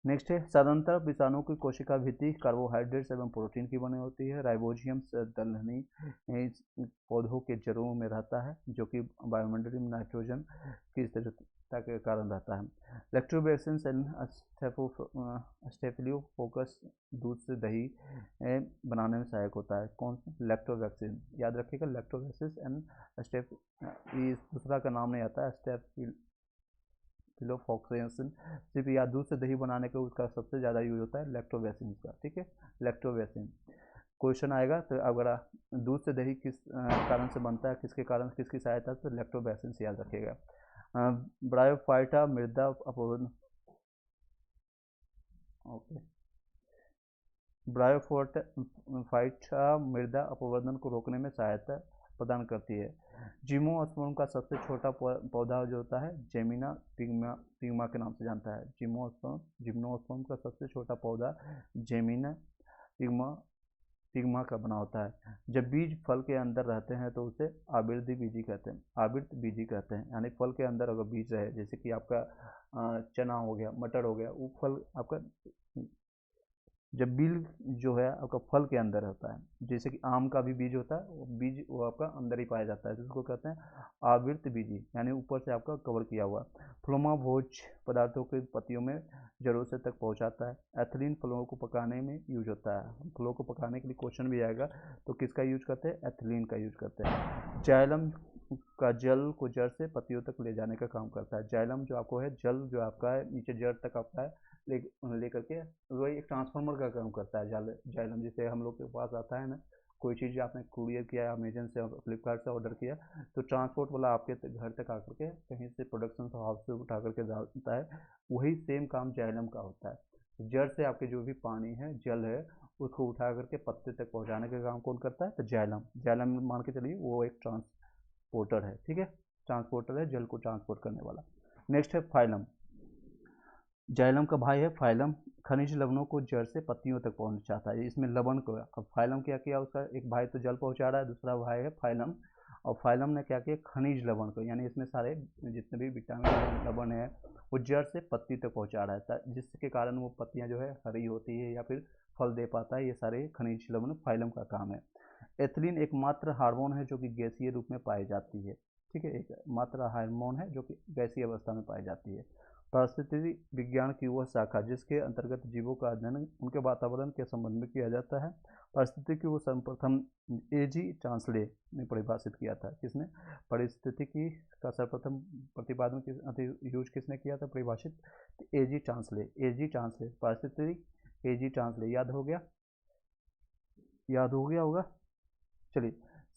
नेक्स्ट है, साधारणतः विषाणु की कोशिका भित्ति कार्बोहाइड्रेट्स एवं प्रोटीन की बनी होती है। राइबोजियम दलहनी पौधों के जड़ों में रहता है, जो कि वायुमंडलीय नाइट्रोजन की स्थिरता के कारण रहता है। लैक्टोबैसिलस एंड स्टेफिलोकोकस दूध से दही बनाने में सहायक होता है। कौन सा? लैक्टोबैसिलस, याद रखिएगा, लैक्टोबैसिलस एंड दूसरा का नाम नहीं आता है, फिलोफॉक्सेंसिन। सिर्फ या दूध से दही बनाने के उसका सबसे ज़्यादा यूज होता है लैक्टोबैसिन का, ठीक है, लैक्टोबैसिन। क्वेश्चन आएगा तो अगर दूध से दही किस कारण से बनता है, किसके कारण, किसकी सहायता से, तो लैक्टोबैसिन से याद रखिएगा। ब्रायोफाइटा मृदा अपवर्तन, ओके, ब्रायोफाइटा मृदा अपवर्तन को रोकने में सहायता प्रदान करती है। जिम्नोस्पर्म का सबसे छोटा पौधा जो होता है जेमिना पिग्मा के नाम से जानता है। जिम्नोस्पर्म का सबसे छोटा पौधा जेमिना पिग्मा का बना होता है। जब बीज फल के अंदर रहते हैं तो उसे आवृत बीजी कहते हैं। आवृत बीजी कहते हैं, यानी फल के अंदर अगर बीज रहे, जैसे कि आपका चना हो गया, मटर हो गया, वो फल आपका जब बीज जो है आपका फल के अंदर होता है, जैसे कि आम का भी बीज होता है, वो बीज वो आपका अंदर ही पाया जाता है, जिसको कहते हैं आवृत बीजी, यानी ऊपर से आपका कवर किया हुआ। फ्लोमा भोज पदार्थों के पत्तियों में जड़ों से तक पहुंचाता है। एथिलीन फलों को पकाने में यूज होता है। फलों को पकाने के लिए क्वेश्चन भी आएगा, तो किसका यूज करते हैं? एथिलीन का यूज करते हैं। जाइलम का जल को जड़ से पत्तियों तक ले जाने का काम करता है। जाइलम जो आपको है, जल जो आपका है नीचे जड़ तक आपका है ले करके, वही एक ट्रांसफार्मर का काम करता है जाइलम। जैसे हम लोग के पास आता है ना, कोई चीज़ आपने कुरियर किया, अमेजन से, फ्लिपकार्ट से ऑर्डर किया, तो ट्रांसपोर्ट वाला आपके घर तक आकर के कहीं से प्रोडक्शन हाउस से उठा करके डालता है, वही सेम काम जाइलम का होता है। जड़ से आपके जो भी पानी है, जल है, उसको उठा करके पत्ते तक पहुंचाने का काम कौन करता है? तो जाइलम मान के चलिए वो एक ट्रांसपोर्टर है, ठीक है, ट्रांसपोर्टर है, जल को ट्रांसपोर्ट करने वाला। नेक्स्ट है फाइलम। जाइलम का भाई है फाइलम, खनिज लवणों को जड़ से पत्तियों तक पहुंचाता है। इसमें लवण को, अब फाइलम क्या किया, उसका एक भाई तो जल पहुंचा रहा है, दूसरा भाई है फाइलम, और फाइलम ने क्या किया? खनिज लवण को, यानी इसमें सारे जितने भी विटामिन लवण है वो जड़ से पत्ती तक पहुंचा रहा है, जिसके कारण वो पत्तियां जो है हरी होती है या फिर फल दे पाता है। ये सारे खनिज लवण फाइलम का काम है। एथिलीन एकमात्र हार्मोन है जो कि गैसीय रूप में पाई जाती है, ठीक है, एक मात्र हार्मोन है जो कि गैसीय अवस्था में पाई जाती है। पारिस्थितिकी विज्ञान की वह शाखा जिसके अंतर्गत जीवों का अध्ययन उनके वातावरण के संबंध में किया जाता है। पारिस्थितिकी को सर्वप्रथम एजी चांसले ने परिभाषित किया था। किसने? पारिस्थितिकी का सर्वप्रथम प्रतिपादन यूज किसने किया था, परिभाषित? एजी चांसले। पारिस्थितिकी एजी चांसले, याद हो गया होगा। चलिए,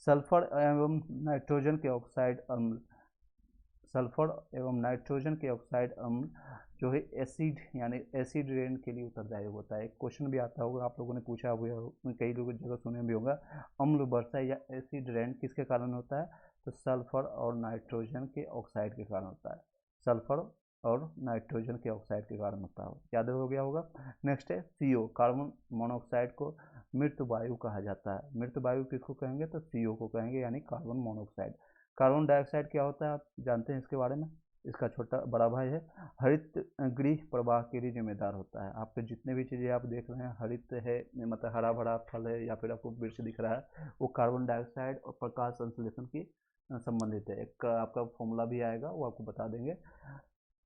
सल्फर एवं नाइट्रोजन के ऑक्साइड अम्ल, सल्फर एवं नाइट्रोजन के ऑक्साइड अम्ल जो है एसिड, यानी एसिड रेन के लिए उत्तरदायी होता है। एक क्वेश्चन भी आता होगा, आप लोगों ने पूछा हुआ, कई लोगों जगह सुने भी होगा, अम्ल वर्षा या एसिड रेन किसके कारण होता है? तो सल्फर और नाइट्रोजन के ऑक्साइड के कारण होता है। सल्फर और नाइट्रोजन के ऑक्साइड के कारण होता है, याद हो गया होगा। नेक्स्ट है CO, कार्बन मोनोऑक्साइड को मृत वायु कहा जाता है। मृत वायु किसको कहेंगे? तो CO को कहेंगे, यानी कार्बन मोनोऑक्साइड। कार्बन डाइऑक्साइड क्या होता है, आप जानते हैं इसके बारे में? इसका छोटा बड़ा भाई है, हरित गृह प्रवाह के लिए जिम्मेदार होता है। आपके जितने भी चीज़ें आप देख रहे हैं हरित है, मतलब हरा भरा फल है या फिर आपको वृक्ष दिख रहा है, वो कार्बन डाइऑक्साइड और प्रकाश संश्लेषण की संबंधित है। एक आपका फॉर्मूला भी आएगा, वो आपको बता देंगे।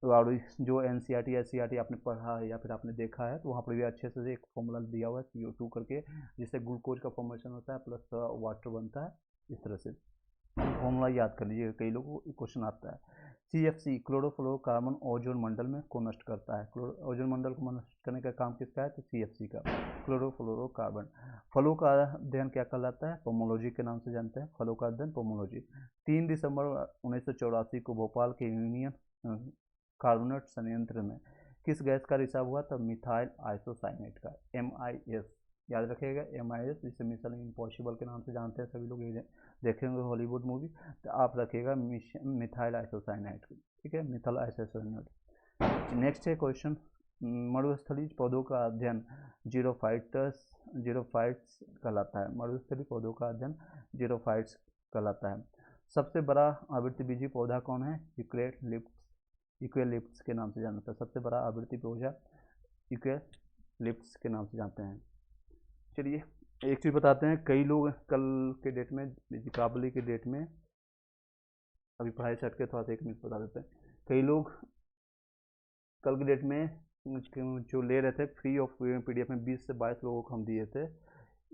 और जो NCERT आपने पढ़ा है या फिर आपने देखा है, तो वहाँ पर भी अच्छे से एक फॉर्मूला दिया हुआ है CO2 करके, जिससे ग्लूकोज का फॉर्मेशन होता है प्लस वाटर बनता है। इस तरह से फॉर्मूला याद कर लीजिएगा, कई लोगों को क्वेश्चन आता है। CFC, क्लोरोफ्लोरोकार्बन ओजोन मंडल में को नष्ट करता है। ओजोन मंडल को नष्ट करने का काम किसका है? तो CFC का, क्लोरोफ्लोरोकार्बन। फलों का अध्ययन क्या कहलाता है? पोमोलॉजी के नाम से जानते हैं, फलों का अध्ययन पोमोलॉजी। 3 दिसंबर 1984 को भोपाल के यूनियन कार्बोनेट संयंत्र में किस गैस का रिसाव हुआ? तब मिथाइल आइसोसाइनेट का, MIS, याद रखिएगा, MIS, जिसे मिशन इम्पॉसिबल के नाम से जानते हैं सभी लोग, देखेंगे हॉलीवुड मूवी, तो आप रखिएगा मिथाइल आइसोसाइनेट, ठीक है, मिथाइल आइसोसाइनेट। नेक्स्ट है क्वेश्चन, मरुस्थलीय पौधों का अध्ययन जीरोफाइट्स कहलाता है। मरुस्थलीय पौधों का अध्ययन जीरोफाइट्स कहलाता है। सबसे बड़ा आवृत्तिबीजी पौधा कौन है? यूकेलिप्टस के नाम से जाना जाता है। सबसे बड़ा आवृत्ति पौधा यूकेलिप्टस के नाम से जानते हैं। चलिए एक चीज़ बताते हैं, कई लोग कल के डेट में, दीपावली के डेट में, अभी पढ़ाई से हट के थोड़ा सा 1 मिनट बता देते हैं, कई लोग कल के डेट में जो ले रहे थे फ्री ऑफ पीडीएफ में 20 से 22 लोगों को हम दिए थे।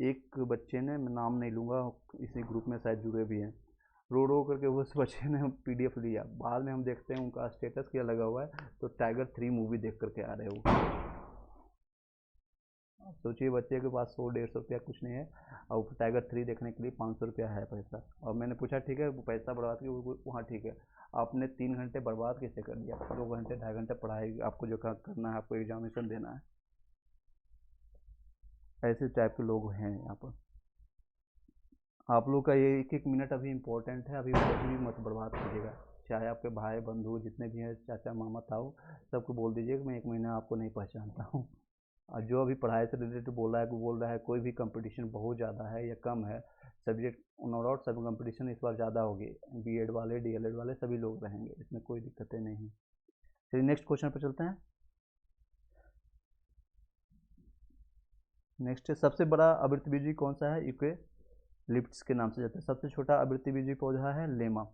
एक बच्चे ने, मैं नाम नहीं लूँगा, इसी ग्रुप में शायद जुड़े भी हैं, रो करके उस बच्चे ने पीडीएफ लिया। बाद में हम देखते हैं उनका स्टेटस क्या लगा हुआ है, तो टाइगर 3 मूवी देख करके आ रहे हो। सोचिए बच्चे के पास 100-150 रुपया कुछ नहीं है और टाइगर 3 देखने के लिए 500 रुपया है पैसा। और मैंने पूछा ठीक है वो पैसा बर्बाद किया, वहाँ ठीक है, आपने 3 घंटे बर्बाद कैसे कर दिया? 2 घंटे 2.5 घंटे पढ़ाई आपको जो करना है, आपको एग्जामिनेशन देना है। ऐसे टाइप के लोग हैं यहाँ पर। आप लोग का ये 1-1 मिनट अभी इम्पोर्टेंट है, अभी भी मत बर्बाद कीजिएगा। चाहे आपके भाई बंधु जितने भी हैं, चाचा मामा ताऊ, सबको बोल दीजिएगा मैं 1 महीना आपको नहीं पहचानता हूँ। और जो अभी पढ़ाई से रिलेटेड बोल रहा है कोई भी कंपटीशन बहुत ज़्यादा है या कम है, सब्जेक्ट नो डाउट सब कंपटीशन इस बार ज़्यादा होगी, बीएड वाले डीएलएड वाले सभी लोग रहेंगे, इसमें कोई दिक्कतें नहीं। चलिए नेक्स्ट क्वेश्चन पर चलते हैं। नेक्स्ट, सबसे बड़ा आवृत्तिबीजी कौन सा है? यूकेलिप्टस के नाम से जाता है। सबसे छोटा आवृत्तिबीजी पौधा है लेमा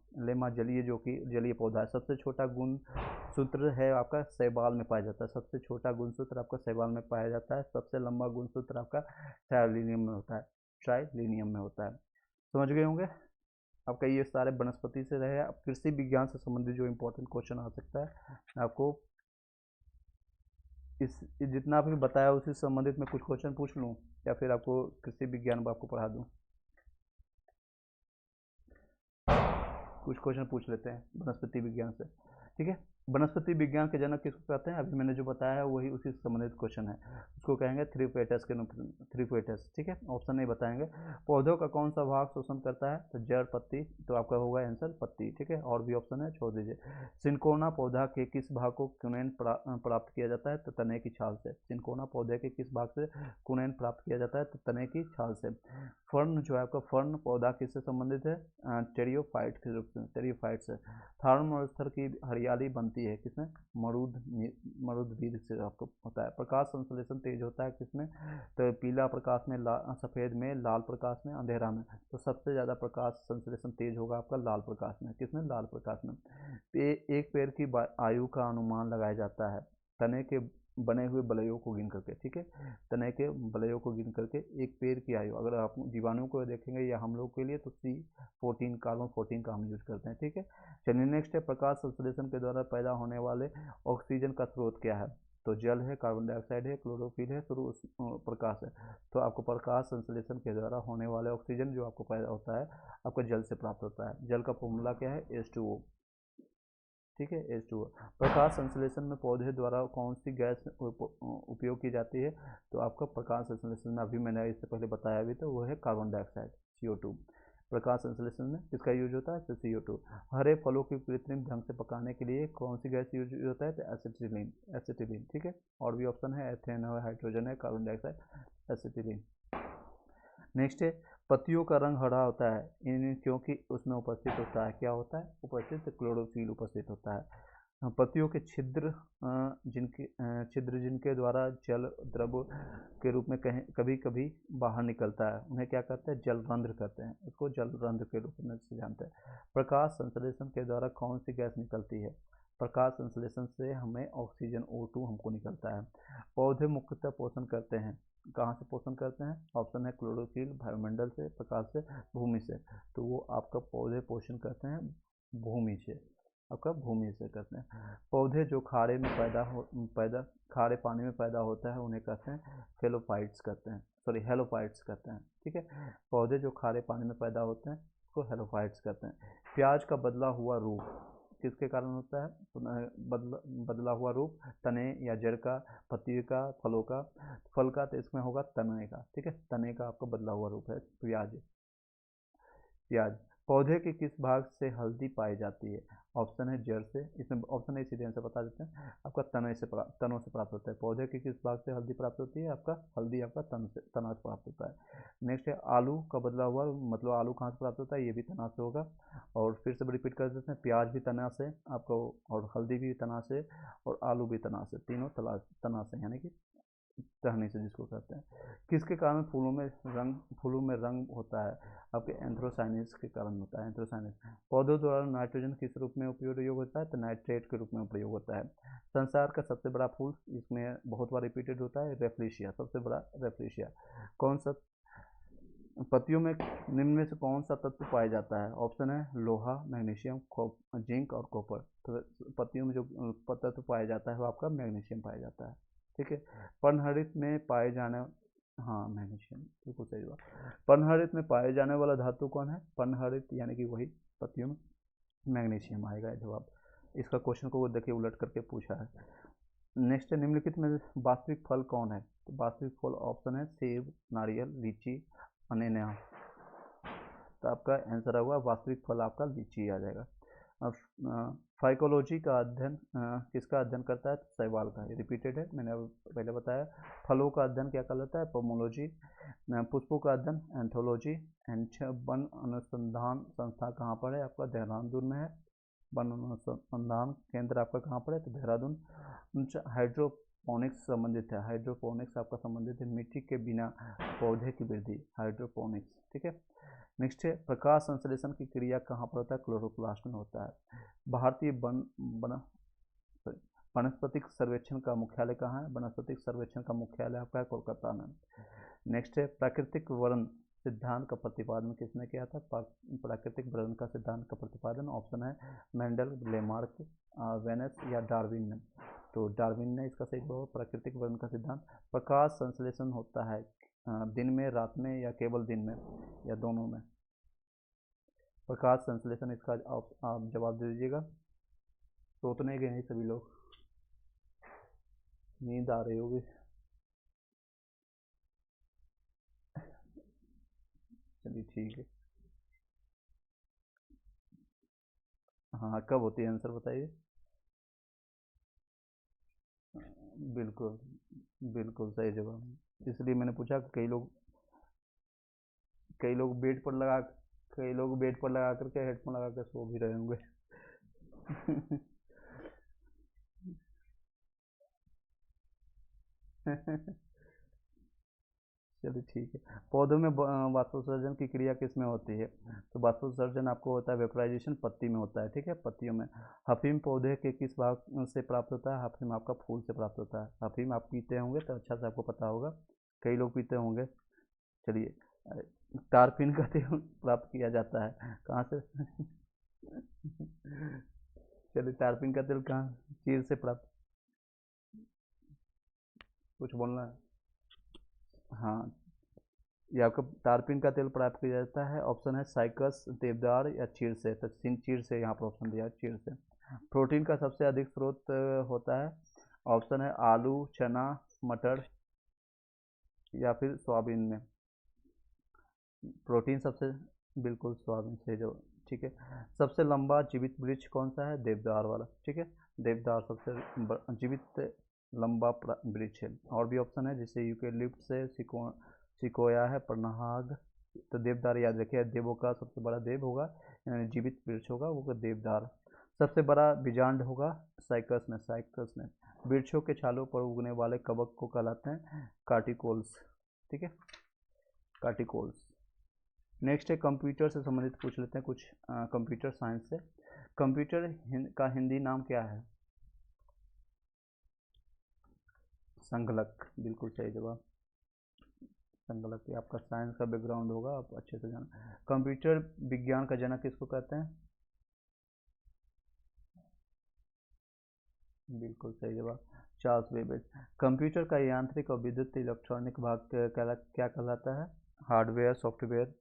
जलीय, जो कि जलीय पौधा है। सबसे छोटा गुणसूत्र है आपका शैवाल में पाया जाता है। सबसे छोटा गुणसूत्र आपका शैवाल में पाया जाता है। सबसे लंबा गुणसूत्र आपका ट्राइलिनियम में होता है। समझ गए होंगे। आपका ये सारे वनस्पति से रहे। अब कृषि विज्ञान से संबंधित जो इम्पोर्टेंट क्वेश्चन आ सकता है, आपको इस जितना आपने बताया उसी से संबंधित मैं कुछ क्वेश्चन पूछ लूँ या फिर आपको कृषि विज्ञान आपको पढ़ा दूँ? कुछ क्वेश्चन पूछ लेते हैं वनस्पति विज्ञान से, ठीक है। वनस्पति विज्ञान के जनक किसको कहते हैं? अभी मैंने जो बताया है वही उसी से संबंधित क्वेश्चन है। उसको कहेंगे थ्रीपेटस, ठीक है। ऑप्शन नहीं बताएंगे। पौधों का कौन सा भाग शोषण करता है? तो जड़, पत्ती, तो आपका होगा आंसर पत्ती, ठीक है। और भी ऑप्शन है, छोड़ दीजिए। सिनकोना पौधा के किस भाग को कुनैन प्राप्त किया जाता है? तो तने की छाल से। सिनकोना पौधे के किस भाग से कुनैन प्राप्त किया जाता है? तो तने की छाल से। फर्न जो है आपका, फर्न पौधा किससे संबंधित है? टेरियोफाइट के रूप से, टेरियोफाइट से। थार्म मरुस्थल की हरियाली बनती है किसमें? मरुदगीर से आपको होता है। प्रकाश संश्लेषण तेज होता है किसमें? तो पीला प्रकाश में, सफ़ेद में, लाल प्रकाश में, अंधेरा में। तो सबसे ज़्यादा प्रकाश संश्लेषण तेज होगा आपका लाल प्रकाश में। किसमें? लाल प्रकाश में। एक पेड़ की आयु का अनुमान लगाया जाता है तने के बने हुए बलयों को गिन करके, ठीक है। तने के बलयों को गिन करके एक पेड़ की आयु, अगर आप जीवाणुओं को देखेंगे या हम लोग के लिए, तो C14 कार्बन 14 का हम यूज करते हैं, ठीक है। चलिए नेक्स्ट है, प्रकाश संश्लेषण के द्वारा पैदा होने वाले ऑक्सीजन का स्रोत क्या है? तो जल है, कार्बन डाइऑक्साइड है, क्लोरोफिल है, प्रकाश है। तो आपको प्रकाश संश्लेषण के द्वारा होने वाले ऑक्सीजन जो आपको पैदा होता है आपको जल से प्राप्त होता है। जल का फॉर्मूला क्या है? H2O, ठीक है, H2O। प्रकाश संश्लेषण में पौधे द्वारा कौन सी गैस उपयोग की जाती है? तो आपका प्रकाश संश्लेषण में, अभी मैंने इससे पहले बताया भी, तो वो है कार्बन डाइऑक्साइड, CO2। प्रकाश संश्लेषण में किसका यूज होता है? तो CO2। हरे फलों की कृत्रिम ढंग से पकाने के लिए कौन सी गैस यूज होता है? तो एसिटिलीन, ठीक है। और भी ऑप्शन है, एथेन है, हाइड्रोजन है, कार्बन डाइऑक्साइड, एसिटिलीन। नेक्स्ट है, पत्तियों का रंग हरा होता है क्योंकि उसमें उपस्थित होता है, क्या होता है? उपस्थित क्लोरोफिल उपस्थित होता है। पत्तियों के छिद्र जिनके द्वारा जल द्रव के रूप में कभी कभी बाहर निकलता है, उन्हें क्या कहते हैं? जल रंध्र कहते हैं। उसको जल रंध्र के रूप में से जानते हैं। प्रकाश संश्लेषण के द्वारा कौन सी गैस निकलती है? प्रकाश संश्लेषण से हमें ऑक्सीजन O2 हमको निकलता है। पौधे मुख्यतः पोषण करते हैं, कहाँ से पोषण करते हैं? ऑप्शन है क्लोरोफिल, वायुमंडल से, प्रकाश से, भूमि से। तो वो आपका पौधे पोषण करते हैं भूमि से, आपका भूमि से करते हैं। पौधे जो खारे पानी में पैदा होता है उन्हें कहते हैं हेलोफाइट्स कहते हैं, हेलोफाइट्स कहते हैं, ठीक है। पौधे जो खारे पानी में पैदा होते हैं उसको हेलोफाइट्स कहते हैं। प्याज का बदला हुआ रूप किसके कारण होता है? बदला हुआ रूप तने या जड़ का, पत्ती का, फलों का। फल का तो इसमें होगा तने का, ठीक है। तने का आपका बदला हुआ रूप है प्याज। पौधे के किस भाग से हल्दी पाई जाती है? ऑप्शन है जड़ से, इसमें ऑप्शन है सीधे आंसर बता देते हैं, आपका तनों से प्राप्त होता है। पौधे के किस भाग से हल्दी प्राप्त होती है? आपका हल्दी आपका तना से प्राप्त होता है। नेक्स्ट है आलू का बदला हुआ, मतलब आलू कहाँ से प्राप्त होता है? ये भी तना से होगा। और फिर से रिपीट कर देते हैं, प्याज भी तना से आपको, और हल्दी भी तना से, और आलू भी तना से, तीनों तना से, यानी कि टहनी से जिसको कहते हैं। किसके कारण फूलों में रंग होता है? आपके एंथ्रोसाइनिस के कारण होता है, एंथ्रोसाइनिस। पौधों द्वारा नाइट्रोजन किस रूप में उपयोग होता है? तो नाइट्रेट के रूप में प्रयोग होता है। संसार का सबसे बड़ा फूल, इसमें बहुत बार रिपीटेड होता है, रेफ्लेशिया, सबसे बड़ा रेफ्लेशिया। कौन सा पत्तियों में निम्न में से कौन सा तत्व पाया जाता है? ऑप्शन है लोहा, मैग्नीशियम, जिंक और कॉपर। तो पत्तियों में जो तत्व पाया जाता है वो आपका मैग्नीशियम पाया जाता है, ठीक है। पर्णहरित में पाए जाने, हाँ मैग्नीशियम बिल्कुल सही बात। पर्णहरित में पाए जाने वाला धातु कौन है? पर्णहरित यानी कि वही पत्तियों में मैग्नीशियम आएगा जवाब। इसका क्वेश्चन को देखिए उलट करके पूछा है। नेक्स्ट है, निम्नलिखित में वास्तविक फल कौन है? तो वास्तविक फल ऑप्शन है सेब, नारियल, लीची, अनन्नास। तो आपका आंसर होगा वास्तविक फल आपका लीची आ जाएगा। फाइकोलॉजी का अध्ययन किसका अध्ययन करता है? तो शैवाल का। रिपीटेड है, मैंने अब पहले बताया। फलों का अध्ययन क्या कहलाता है? पोमोलॉजी। पुष्पों का अध्ययन एंथोलॉजी। वन अनुसंधान संस्था कहाँ पर है? आपका देहरादून में है। वन अनुसंधान केंद्र आपका कहाँ पर है? तो देहरादून। हाइड्रोपोनिक्स संबंधित है, हाइड्रोपोनिक्स आपका संबंधित है मिट्टी के बिना पौधे की वृद्धि, हाइड्रोपोनिक्स, ठीक है। नेक्स्ट है, प्रकाश संश्लेषण की क्रिया कहाँ पर होता है? क्लोरोप्लास्ट में होता है। भारतीय वनस्पतिक सर्वेक्षण का मुख्यालय कहाँ है? वनस्पतिक सर्वेक्षण का मुख्यालय आपका है कोलकाता में। नेक्स्ट है, प्राकृतिक वर्ण सिद्धांत का प्रतिपादन किसने किया था? प्राकृतिक वर्ण का सिद्धांत का प्रतिपादन ऑप्शन है मेंडल, लेमार्क, वेनस या डार्विन ने। तो डार्विन ने इसका सही जवाब। प्राकृतिक वर्ण का सिद्धांत। प्रकाश संश्लेषण होता है दिन में, रात में, या केवल दिन में, या दोनों में? प्रकाश संश्लेषण, इसका आप जवाब दे दीजिएगा। सोचने के नहीं सभी लोग, नींद आ रही होगी। चलिए ठीक है। हाँ कब होती है? आंसर बताइए। बिल्कुल, बिल्कुल सही जवाब। इसलिए मैंने पूछा, कई लोग बेड पर लगा करके हेडफोन लगा कर सो भी रहे होंगे। चलिए ठीक है। पौधों में वाष्पोत्सर्जन की क्रिया किस में होती है? तो वाष्पोत्सर्जन आपको होता है वेपराइजेशन, पत्ती में होता है, ठीक है, पत्तियों में। अफीम पौधे के किस भाग से प्राप्त होता है? अफीम आपका फूल से प्राप्त होता है। अफीम आप पीते होंगे तो अच्छा से आपको पता होगा, कई लोग पीते होंगे। चलिए, टारफिन का तेल प्राप्त किया जाता है कहाँ से? चलिए, टारफिन का तेल कहाँ, चीड़ से प्राप्त, कुछ बोलना है? हाँ, ये आपका टारपिन का तेल प्राप्त किया जाता है, ऑप्शन है साइकस, देवदार या चीड़ से। तो चीड़ से यहाँ पर ऑप्शन दिया है, चीड़ से। प्रोटीन का सबसे अधिक स्रोत होता है, ऑप्शन है आलू, चना, मटर या फिर सोयाबीन में। प्रोटीन सबसे, बिल्कुल सोयाबीन से जो, ठीक है। सबसे लंबा जीवित वृक्ष कौन सा है? देवदार वाला, ठीक है। देवदार सबसे जीवित लंबा वृक्ष है। और भी ऑप्शन है जैसे यूकेलिप्ट से, सिकोया है, परनाहाग। तो देवदार याद रखिए, देवों का सबसे बड़ा देव होगा, यानी जीवित वृक्ष होगा वो देवदार। सबसे बड़ा बीजांड होगा साइकस में, साइकस में। वृक्षों के छालों पर उगने वाले कवक को कहलाते हैं कार्टिकोल्स, ठीक है, कार्टिकोल्स। नेक्स्ट है, कंप्यूटर से संबंधित पूछ लेते हैं कुछ, कंप्यूटर साइंस से। कंप्यूटर का हिंदी नाम क्या है? संगलक, बिल्कुल सही जवाब। संगलक, ये आपका साइंस का बैकग्राउंड होगा, आप अच्छे से जाना। कंप्यूटर विज्ञान का जनक किसको कहते हैं? बिल्कुल सही जवाब, चार्ल्स बेबेज। कंप्यूटर का यांत्रिक और विद्युत इलेक्ट्रॉनिक भाग क्या कहलाता है? Hardware, software?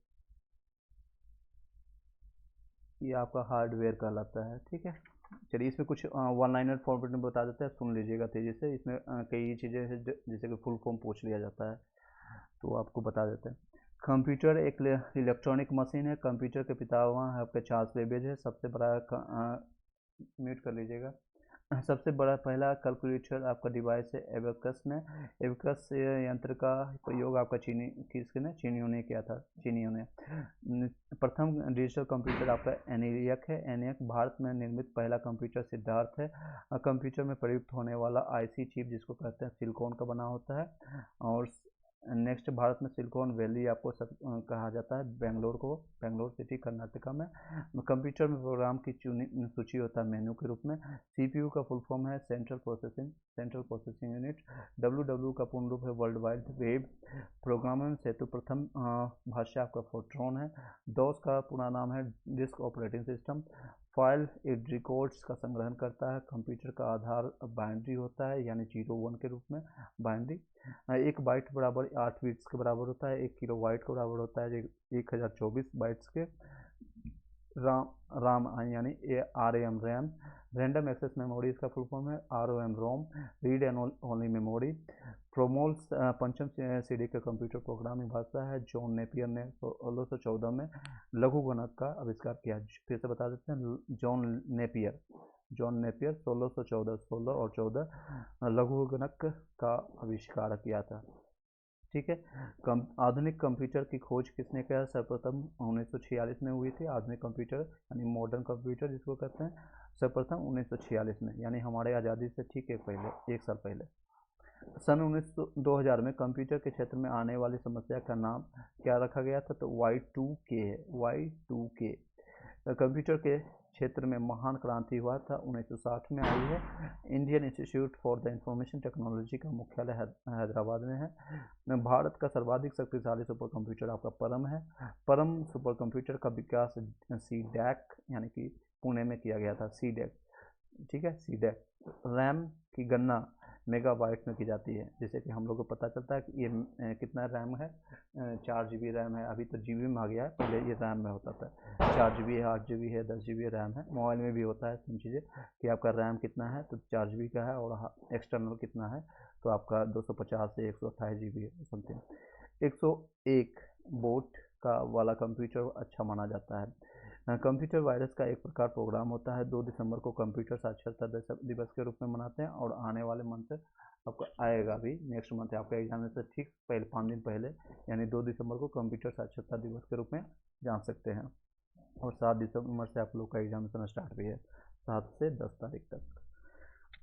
ये आपका हार्डवेयर कहलाता है, ठीक है। चलिए, इसमें कुछ वन लाइनर फॉर्मेट में बता देते हैं, सुन लीजिएगा तेजी से। इसमें कई चीज़ें हैं जैसे कि फुल फॉर्म पूछ लिया जाता है, तो आपको बता देते हैं। कंप्यूटर एक इलेक्ट्रॉनिक मशीन है। कंप्यूटर के पितामह है आपके चार्ल्स बेबेज है। सबसे बड़ा म्यूट कर लीजिएगा। सबसे बड़ा पहला कैलकुलेटर आपका डिवाइस है एबेकस में। एबेकस यंत्र का प्रयोग आपका किसने चीनियों ने किया था, चीनियों ने। प्रथम डिजिटल कंप्यूटर आपका एनियक है। एनियक भारत में निर्मित पहला कंप्यूटर सिद्धार्थ है। कंप्यूटर में प्रयुक्त होने वाला आईसी चिप जिसको कहते हैं सिलिकॉन का बना होता है। और नेक्स्ट भारत में सिलिकॉन वैली आपको कहा जाता है बेंगलोर को, बेंगलोर सिटी कर्नाटका में। कंप्यूटर में प्रोग्राम की सूची होता है मेनू के रूप में। सीपीयू का फुल फॉर्म है सेंट्रल प्रोसेसिंग यूनिट। डब्ल्यू का पूर्ण रूप है वर्ल्ड वाइड वेब। प्रोग्रामिंग सेतु प्रथम भाषा आपका फोर्ट्रॉन है। डॉस का पूरा नाम है डिस्क ऑपरेटिंग सिस्टम। फाइल एक रिकॉर्ड्स का संग्रहण करता है। कंप्यूटर का आधार बाइनरी होता है, यानी 0-1 के रूप में बाइनरी। 1 बाइट बराबर 8 बिट्स के बराबर होता है। 1 किलो बाइट के बराबर होता है 1024 बाइट्स के। राम यानी RAM RAM. Random access memory इसका फुल फॉर्म है ROM ROM. Read and only memory. प्रोमोल्स पंचम सीडी का कंप्यूटर प्रोग्रामिंग भाषा है। जॉन नेपियर ने 1614 में लघुगणक का आविष्कार किया। फिर से बता देते हैं, जॉन नेपियर 1614, 16 और 14 लघुगणक का आविष्कार किया था। ठीक है। आधुनिक कंप्यूटर की खोज किसने किया? सर्वप्रथम 1946 में हुई थी। आधुनिक कंप्यूटर यानी मॉडर्न कंप्यूटर जिसको कहते हैं, सर्वप्रथम 1946 में, यानी हमारे आज़ादी से ठीक एक साल पहले। सन 2000 में कंप्यूटर के क्षेत्र में आने वाली समस्या का नाम क्या रखा गया था? तो Y2K है, Y2K। कंप्यूटर के क्षेत्र में महान क्रांति हुआ था 1960 में आई है। Indian institute for the information technology का मुख्यालय हैदराबाद में है। भारत का सर्वाधिक शक्तिशाली सुपर कंप्यूटर आपका परम है। परम सुपर कंप्यूटर का विकास CDAC यानी कि पुणे में किया गया था, CDAC। ठीक है, CDAC। रैम की गणना मेगाबाइट में की जाती है, जैसे कि हम लोग को पता चलता है कि ये कितना रैम है, 4 GB रैम है। अभी तो GB में आ गया है, पहले ये रैम में होता था। 4 GB है, 8 GB है, 10 GB रैम है। मोबाइल में भी होता है सेम चीज़ें कि आपका रैम कितना है, तो 4 GB का है, और एक्सटर्नल कितना है तो आपका 250 से 128 GB है समथिंग। 101 बोट का वाला कंप्यूटर अच्छा माना जाता है। कंप्यूटर वायरस का एक प्रकार प्रोग्राम होता है। 2 दिसंबर को कंप्यूटर साक्षरता दिवस के रूप में मनाते हैं, और आने वाले मंथ आपको आएगा भी, नेक्स्ट मंथ आपका एग्जाम से ठीक पहले 5 दिन पहले, यानी 2 दिसंबर को कंप्यूटर साक्षरता दिवस के रूप में जान सकते हैं। और 7 दिसंबर से आप लोग का एग्जामिनेशन स्टार्ट भी है, 7 से 10 तारीख तक।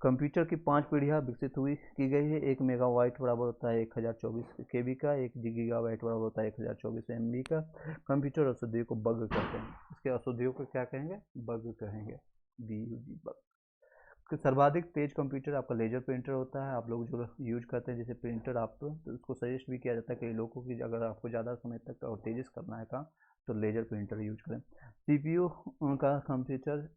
कंप्यूटर की 5 पीढ़ियाँ विकसित की गई है। 1 मेगाबाइट बराबर होता है 1024 KB का। 1 गीगाबाइट बराबर होता है 1024 MB का। कंप्यूटर अशुद्धियों को बग कहते हैं। इसके अशुद्धियों को क्या कहेंगे? बग कहेंगे, BUG बग। सर्वाधिक तेज कंप्यूटर आपका लेजर प्रिंटर होता है। आप लोग जो यूज करते हैं जैसे प्रिंटर, आप तो उसको सजेस्ट भी किया जाता है कई लोगों की, अगर आपको ज़्यादा समय तक और तेजी से करना है काम तो लेजर प्रिंटर यूज करें। CPU का कंप्यूटर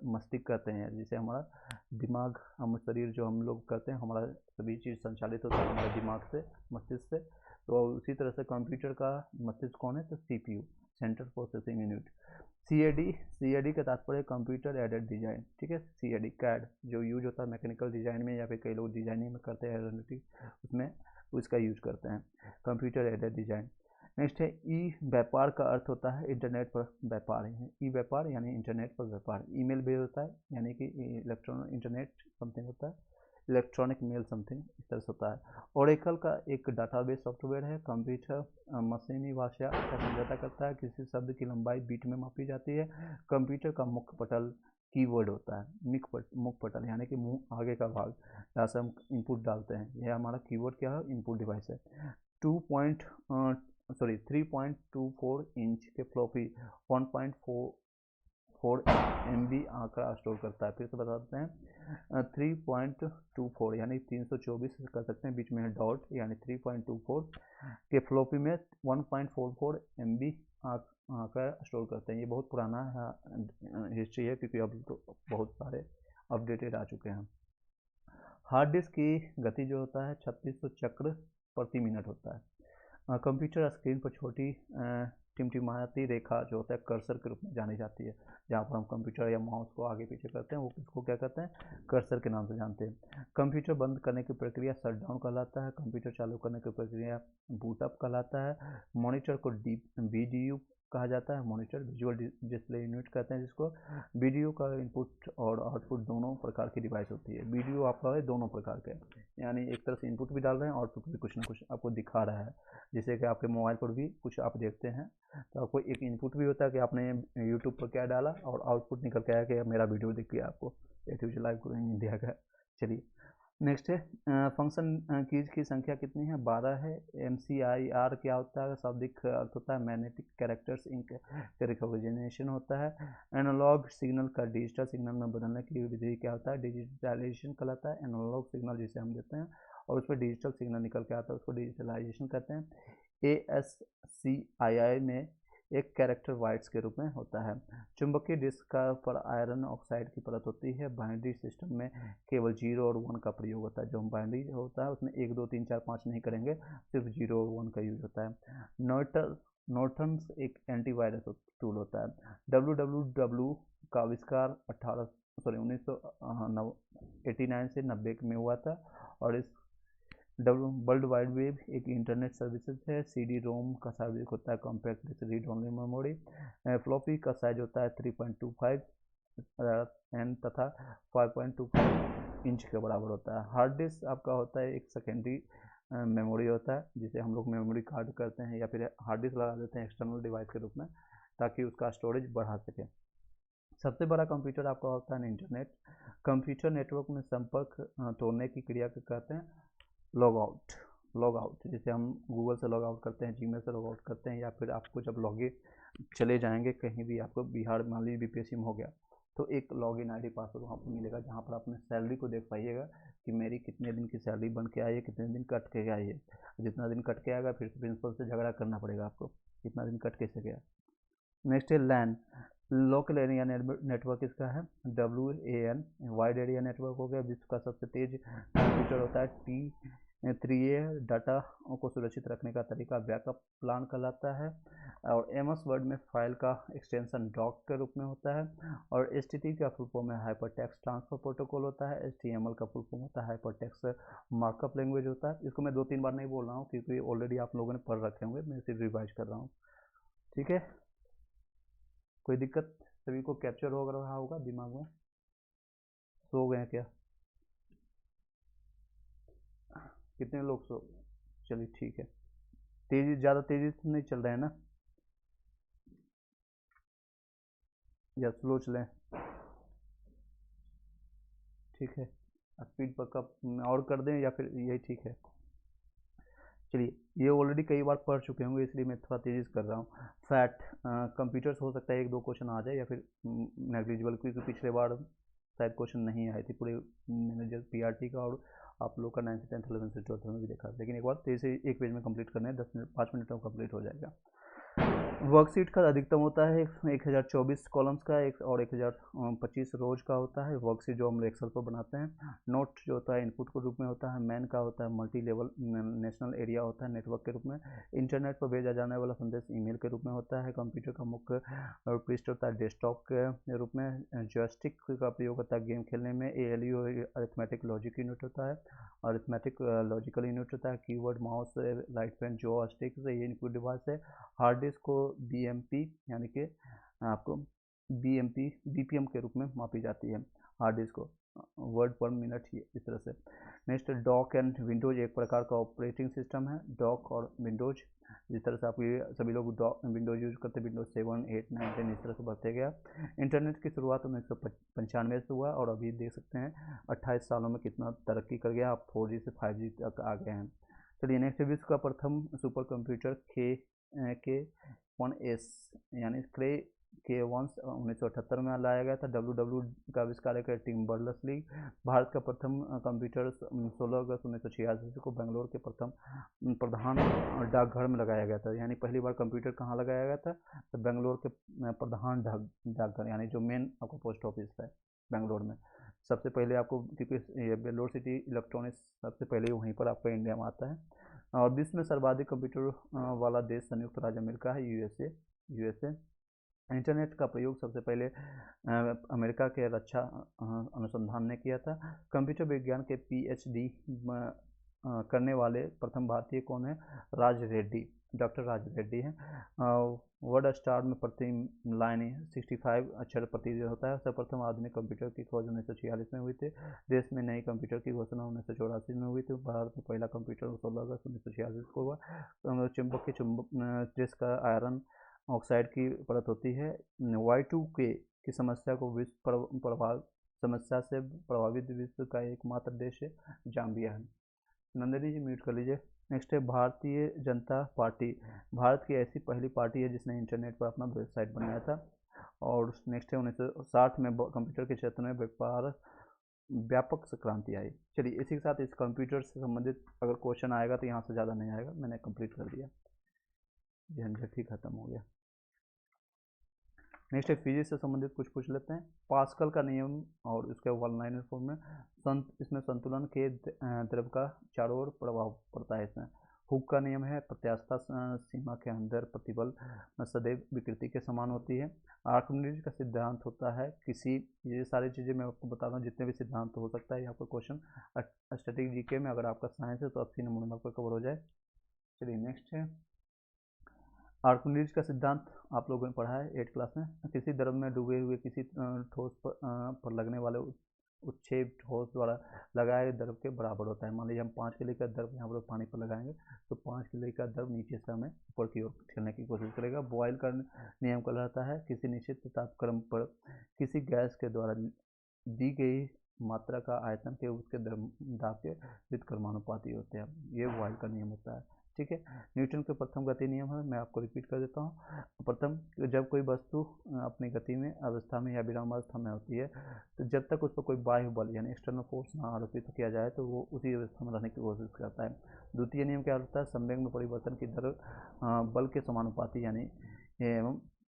मस्तिष्क कहते हैं, जिसे हमारा दिमाग, हम शरीर जो हम लोग करते हैं, हमारा सभी चीज़ संचालित होता है हमारे दिमाग से, मस्तिष्क से। तो उसी तरह से कंप्यूटर का मस्तिष्क कौन है? तो CPU, central processing unit. CAD का तात्पर्य कंप्यूटर एडेड डिजाइन। ठीक है, CAD जो यूज होता है मैकेनिकल डिजाइन में, या फिर कई लोग डिजाइनिंग में करते हैं एरोनॉटिक, उसमें उसका यूज करते हैं, कंप्यूटर एडेड डिजाइन। नेक्स्ट है व्यापार का अर्थ होता है इंटरनेट पर व्यापार। व्यापार यानी इंटरनेट पर व्यापार। ईमेल भी होता है, यानी कि इलेक्ट्रॉनिक इंटरनेट समथिंग होता है, इलेक्ट्रॉनिक मेल समथिंग इस तरह से होता है। ओरेकल का एक डाटाबेस सॉफ्टवेयर है। कंप्यूटर मशीनी भाषा का समझौता करता है। किसी शब्द की लंबाई बीट में मापी जाती है। कंप्यूटर का मुख्य पटल कीवर्ड होता है। मुख्य पटल यानी कि मुंह आगे का भाग, जहाँ से हम इनपुट डालते हैं, यह हमारा कीवर्ड क्या है? इनपुट डिवाइस है। 3.24 इंच के फ्लॉपी 1.44 MB आंकड़ा स्टोर करता है। फिर से बता देते हैं, 3.24 यानी 324 कर सकते हैं, बीच में है डॉट, यानी 3.24 के फ्लॉपी में 1.44 MB आंकड़ा स्टोर करते हैं। ये बहुत पुराना हिस्ट्री है, क्योंकि अब तो बहुत सारे अपडेटेड आ चुके हैं। हार्ड डिस्क की गति जो होता है 3600 चक्र प्रति मिनट होता है। कंप्यूटर स्क्रीन पर छोटी टिमटिमाती रेखा जो होता है कर्सर के रूप में जानी जाती है। जहाँ पर हम कंप्यूटर या माउस को आगे पीछे करते हैं, वो किसको क्या कहते हैं? कर्सर के नाम से जानते हैं। कंप्यूटर बंद करने की प्रक्रिया शटडाउन कहलाता है। कंप्यूटर चालू करने की प्रक्रिया बूटअप कहलाता है। मॉनिटर को BDU कहा जाता है, मॉनिटर विजुअल डिस्प्ले यूनिट कहते हैं जिसको। वीडियो का इनपुट और आउटपुट दोनों प्रकार की डिवाइस होती है। वीडियो आपका है दोनों प्रकार के, यानी एक तरह से इनपुट भी डाल रहे हैं, आउटपुट भी कुछ ना कुछ आपको दिखा रहा है। जैसे कि आपके मोबाइल पर भी कुछ आप देखते हैं तो आपको एक इनपुट भी होता है कि आपने यूट्यूब पर क्या डाला, और आउटपुट निकल के आया कि मेरा वीडियो दिख गया आपको, लाइव इंडिया का। चलिए नेक्स्ट है फंक्शन कीज की संख्या कितनी है, 12 है। MCIR क्या होता है, शाब्दिक अर्थ होता है मैग्नेटिक कैरेक्टर्स इंक रिकॉग्निशन होता है। एनालॉग सिग्नल का डिजिटल सिग्नल में बदलने की विधि क्या होता है, डिजिटलाइजेशन कहलाता है। एनालॉग सिग्नल जिसे हम देते हैं और उसमें डिजिटल सिग्नल निकल के आता है उसको डिजिटलाइजेशन कहते हैं। ASCII में एक कैरेक्टर बाइट्स के रूप में होता है। चुंबकीय डिस्क का पर आयरन ऑक्साइड की परत होती है। बाइनरी सिस्टम में केवल 0 और 1 का प्रयोग होता है। जो हम बाइनरी होता है उसमें 1 2 3 4 5 नहीं करेंगे, सिर्फ 0 और 1 का यूज होता है। नॉर्टन्स एक एंटीवायरस टूल होता है। WWW का आविष्कार 1989 से 90 में हुआ था। और इस वर्ल्ड वाइड वेब एक इंटरनेट सर्विसेज है। CD रोम का साइज होता है compact disk read only memory. Floppy का साइज होता है 3.25 एन तथा 5.25 इंच के बराबर होता है। हार्ड डिस्क आपका होता है एक सेकेंडरी मेमोरी होता है जिसे हम लोग मेमोरी कार्ड करते हैं या फिर हार्ड डिस्क लगा देते हैं एक्सटर्नल डिवाइस के रूप में ताकि उसका स्टोरेज बढ़ा सके। सबसे बड़ा कंप्यूटर आपका होता है इंटरनेट। कंप्यूटर नेटवर्क में संपर्क तोड़ने की क्रिया को कहते हैं लॉग आउट। जैसे हम गूगल से लॉग आउट करते हैं, जीमेल से लॉग आउट करते हैं, या फिर आपको जब लॉगिन चले जाएंगे कहीं भी, आपको बिहार मान लीजिए BPSC में हो गया तो एक लॉगिन ID पासवर्ड वहाँ पर मिलेगा जहाँ पर अपने सैलरी को देख पाइएगा कि मेरी कितने दिन की सैलरी बन के आई है, कितने दिन कट के आई है। जितना दिन कट के आएगा फिर प्रिंसिपल से झगड़ा करना पड़ेगा आपको, कितना दिन कट कैसे गया। नेक्स्ट है लैन, लोकल एरिया नेटवर्क इसका है। WAN वाइड एरिया नेटवर्क हो गया। विश्व का सबसे तेज कंप्यूटर होता है T3A। डाटा को सुरक्षित रखने का तरीका बैकअप प्लान कहलाता है। और MS वर्ड में फाइल का एक्सटेंशन डॉक के रूप में होता है। और HTTP का फुल फॉर्म में हाइपर टेक्स्ट ट्रांसफर प्रोटोकॉल होता है। HTML का फुल फॉर्म होता है हाइपर टेक्स्ट मार्कअप लैंग्वेज होता है। इसको मैं 2-3 बार नहीं बोल रहा हूँ क्योंकि ऑलरेडी आप लोगों ने पढ़ रखे होंगे, मैं सिर्फ रिवाइज कर रहा हूँ। ठीक है, कोई दिक्कत? सभी को कैप्चर हो रहा होगा दिमाग में? सो गए क्या? कितने लोग सो? चलिए ठीक है। ज़्यादा तेजी से नहीं चल रहे हैं ना, या स्लो चलें? ठीक है, स्पीड पर कब और कर दें या फिर यही ठीक है? चलिए, ये ऑलरेडी कई बार पढ़ चुके होंगे इसलिए मैं थोड़ा तेज़ी से कर रहा हूँ। फैट कंप्यूटर्स हो सकता है 1-2 क्वेश्चन आ जाए या फिर नेग्लिजिबल, क्योंकि पिछले बार शायद क्वेश्चन नहीं आए थे पूरे मैनेजर PRT का, और आप लोग का 9th 10th 11th 12th में भी देखा। लेकिन एक बार तेज़ी से एक पेज में कंप्लीट करना है, 10 मिनट 5 मिनट में कंप्लीट हो जाएगा। वर्कशीट का अधिकतम होता है 1024 कॉलम्स का, एक और 1025 रोज का होता है। वर्कशीट जो हम एक्सेल पर बनाते हैं। नोट जो होता है इनपुट के रूप में होता है। मैन का होता है मल्टी लेवल नेशनल एरिया होता है नेटवर्क के रूप में। इंटरनेट पर भेजा जाने वाला संदेश ईमेल के रूप में होता है। कंप्यूटर का मुख्य पृष्ठ होता है डेस्कटॉप के रूप में। जॉयस्टिक का प्रयोग होता है गेम खेलने में। ALU अरिथमेटिक लॉजिक यूनिट होता है। अरिथमेटिक लॉजिकल यूनिट होता है। Keyboard mouse right pen joystick से ये इनपुट डिवाइस है। हार्ड डिस्क को BMP यानी कि आपको BPM के रूप में मापी जाती है हार्ड डिस्क को, वर्ड पर मिनट इस तरह से। नेक्स्ट डॉक एंड विंडोज एक प्रकार का ऑपरेटिंग सिस्टम है। डॉक और विंडोज, जिस तरह से आप ये सभी लोग विंडोज यूज करते हैं, विंडोज 7 8 9 10 इस तरह से बढ़ते गया। इंटरनेट की शुरुआत 1995 से हुआ और अभी देख सकते हैं 28 सालों में कितना तरक्की कर गया, आप 4G से 5G तक आ गए हैं। चलिए नेक्स्ट, विश्व का प्रथम सुपर कंप्यूटर K1S यानी K1 1978 में लाया गया था। WW का आविष्कार है टिम बर्नर्स-ली। भारत का प्रथम कंप्यूटर 16 अगस्त 1986 को बेंगलोर के प्रधान डाकघर में लगाया गया था। यानी पहली बार कंप्यूटर कहाँ लगाया गया था? तो बेंगलोर के प्रधान डाकघर, यानी जो मेन आपको पोस्ट ऑफिस है बेंगलोर में। सबसे पहले आपको, क्योंकि बेंगलोर सिटी इलेक्ट्रॉनिक्स सबसे पहले वहीं पर आपका इंडिया में आता है। और विश्व में सर्वाधिक कंप्यूटर वाला देश संयुक्त राज्य अमेरिका है, USA। इंटरनेट का प्रयोग सबसे पहले अमेरिका के रक्षा अनुसंधान ने किया था। कंप्यूटर विज्ञान के PhD करने वाले प्रथम भारतीय कौन है? राज रेड्डी। डॉक्टर राज रेड्डी हैं। वर्ड स्टार में प्रति लाइन 65 अक्षर प्रति होता है। सर्वप्रथम आधुनिक कंप्यूटर की खोज 1946 में हुई थी। देश में नई कंप्यूटर की घोषणा 1984 में हुई थी। भारत में पहला कंप्यूटर 16 अगस्त 1946 को हुआ। चुंबक जिसका आयरन ऑक्साइड की परत होती है। Y2K की समस्या को समस्या से प्रभावित विश्व का एकमात्र देश जाम्बिया है। नंदनी जी म्यूट कर लीजिए। नेक्स्ट है भारतीय जनता पार्टी। भारत की ऐसी पहली पार्टी है जिसने इंटरनेट पर अपना वेबसाइट बनाया था। और नेक्स्ट है 1960 में कंप्यूटर के क्षेत्र में व्यापक क्रांति आई। चलिए इसी के साथ इस कंप्यूटर से संबंधित अगर क्वेश्चन आएगा तो यहाँ से ज़्यादा नहीं आएगा, मैंने कंप्लीट कर दिया, झंझट ही खत्म हो गया। नेक्स्ट है फिजिक्स से संबंधित कुछ पूछ लेते हैं। पास्कल का नियम और उसके वन लाइनर फॉर्म में इसमें संतुलन के द्रव का चारों ओर प्रभाव पड़ता है। इसमें हुक का नियम है, प्रत्यास्थता सीमा के अंदर प्रतिबल सदैव विकृति के समान होती है। आर्किमिडीज का सिद्धांत होता है ये सारी चीज़ें मैं आपको बता रहा हूँ, जितने भी सिद्धांत हो सकता है यहाँ पर क्वेश्चन स्टैटिक जीके में। अगर आपका साइंस है तो 80 नंबर में आपका कवर हो जाए। चलिए नेक्स्ट है आर्किमिडीज का सिद्धांत, आप लोगों ने पढ़ा है 8 क्लास में। किसी द्रव में डूबे हुए किसी ठोस पर लगने वाले उत्क्षेप ठोस द्वारा लगाए द्रव के बराबर होता है। मान लीजिए हम 5 किलो का द्रव यहाँ पर पानी पर लगाएंगे तो 5 किलो का द्रव नीचे से हमें ऊपर की ओर ठेलने की कोशिश करेगा। बॉयल का नियम कहलाता है किसी निश्चित तापक्रम पर किसी गैस के द्वारा दी गई मात्रा का आयतन के उसके दाब के व्युत्क्रमानुपाती होते हैं। ये बॉयल का नियम होता है। ठीक है। न्यूटन के प्रथम गति नियम है, मैं आपको रिपीट कर देता हूँ। प्रथम, जब कोई वस्तु अपनी गति में अवस्था में या विराम अवस्था में होती है तो जब तक उस पर कोई बाह्य बल यानी एक्सटर्नल फोर्स ना आरोपित किया जाए तो वो उसी अवस्था में रहने की कोशिश करता है। द्वितीय नियम क्या होता है? संवेग में परिवर्तन की दर बल के समानुपाती यानी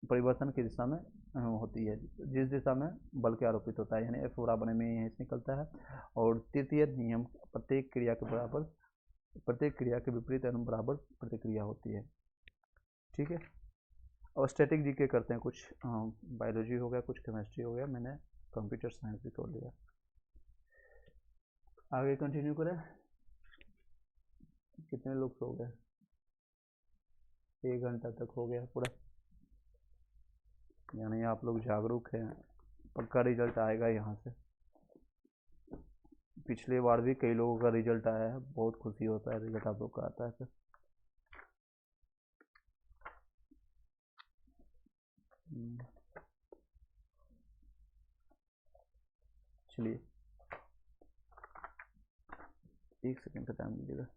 परिवर्तन की दिशा में होती है, जिस दिशा में बल के आरोपित होता है, यानी एफ बराबर में यहीं से निकलता है। और तृतीय नियम, प्रत्येक क्रिया के विपरीत एवं बराबर प्रतिक्रिया होती है। ठीक है। और स्टैटिक जीके करते हैं, कुछ बायोलॉजी हो गया, कुछ केमिस्ट्री हो गया, मैंने कंप्यूटर साइंस भी कर लिया। आगे कंटिन्यू करें। कितने लोग सो गए? 1 घंटा तक हो गया पूरा, यानी आप लोग जागरूक हैं। पक्का रिजल्ट आएगा यहाँ से। पिछले बार भी कई लोगों का रिजल्ट आया है, बहुत खुशी होता है रिजल्ट आप लोग का आता है सर। चलिए 1 सेकंड का टाइम दीजिएगा।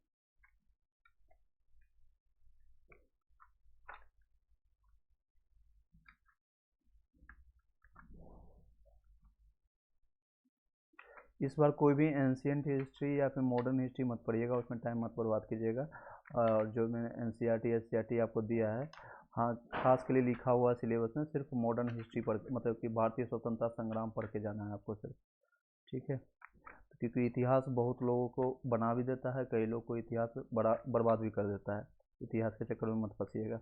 इस बार कोई भी एंशियंट हिस्ट्री या फिर मॉडर्न हिस्ट्री मत पढ़िएगा, उसमें टाइम मत बर्बाद कीजिएगा। और जो मैंने एनसीईआरटी एससीईआरटी आपको दिया है, हाँ, खास के लिए लिखा हुआ सिलेबस में सिर्फ मॉडर्न हिस्ट्री पढ़, मतलब कि भारतीय स्वतंत्रता संग्राम पढ़ के जाना है आपको सिर्फ। ठीक है। क्योंकि इतिहास बहुत लोगों को बना भी देता है, कई लोग को इतिहास बड़ा बर्बाद भी कर देता है। इतिहास के चक्कर में मत फंसिएगा।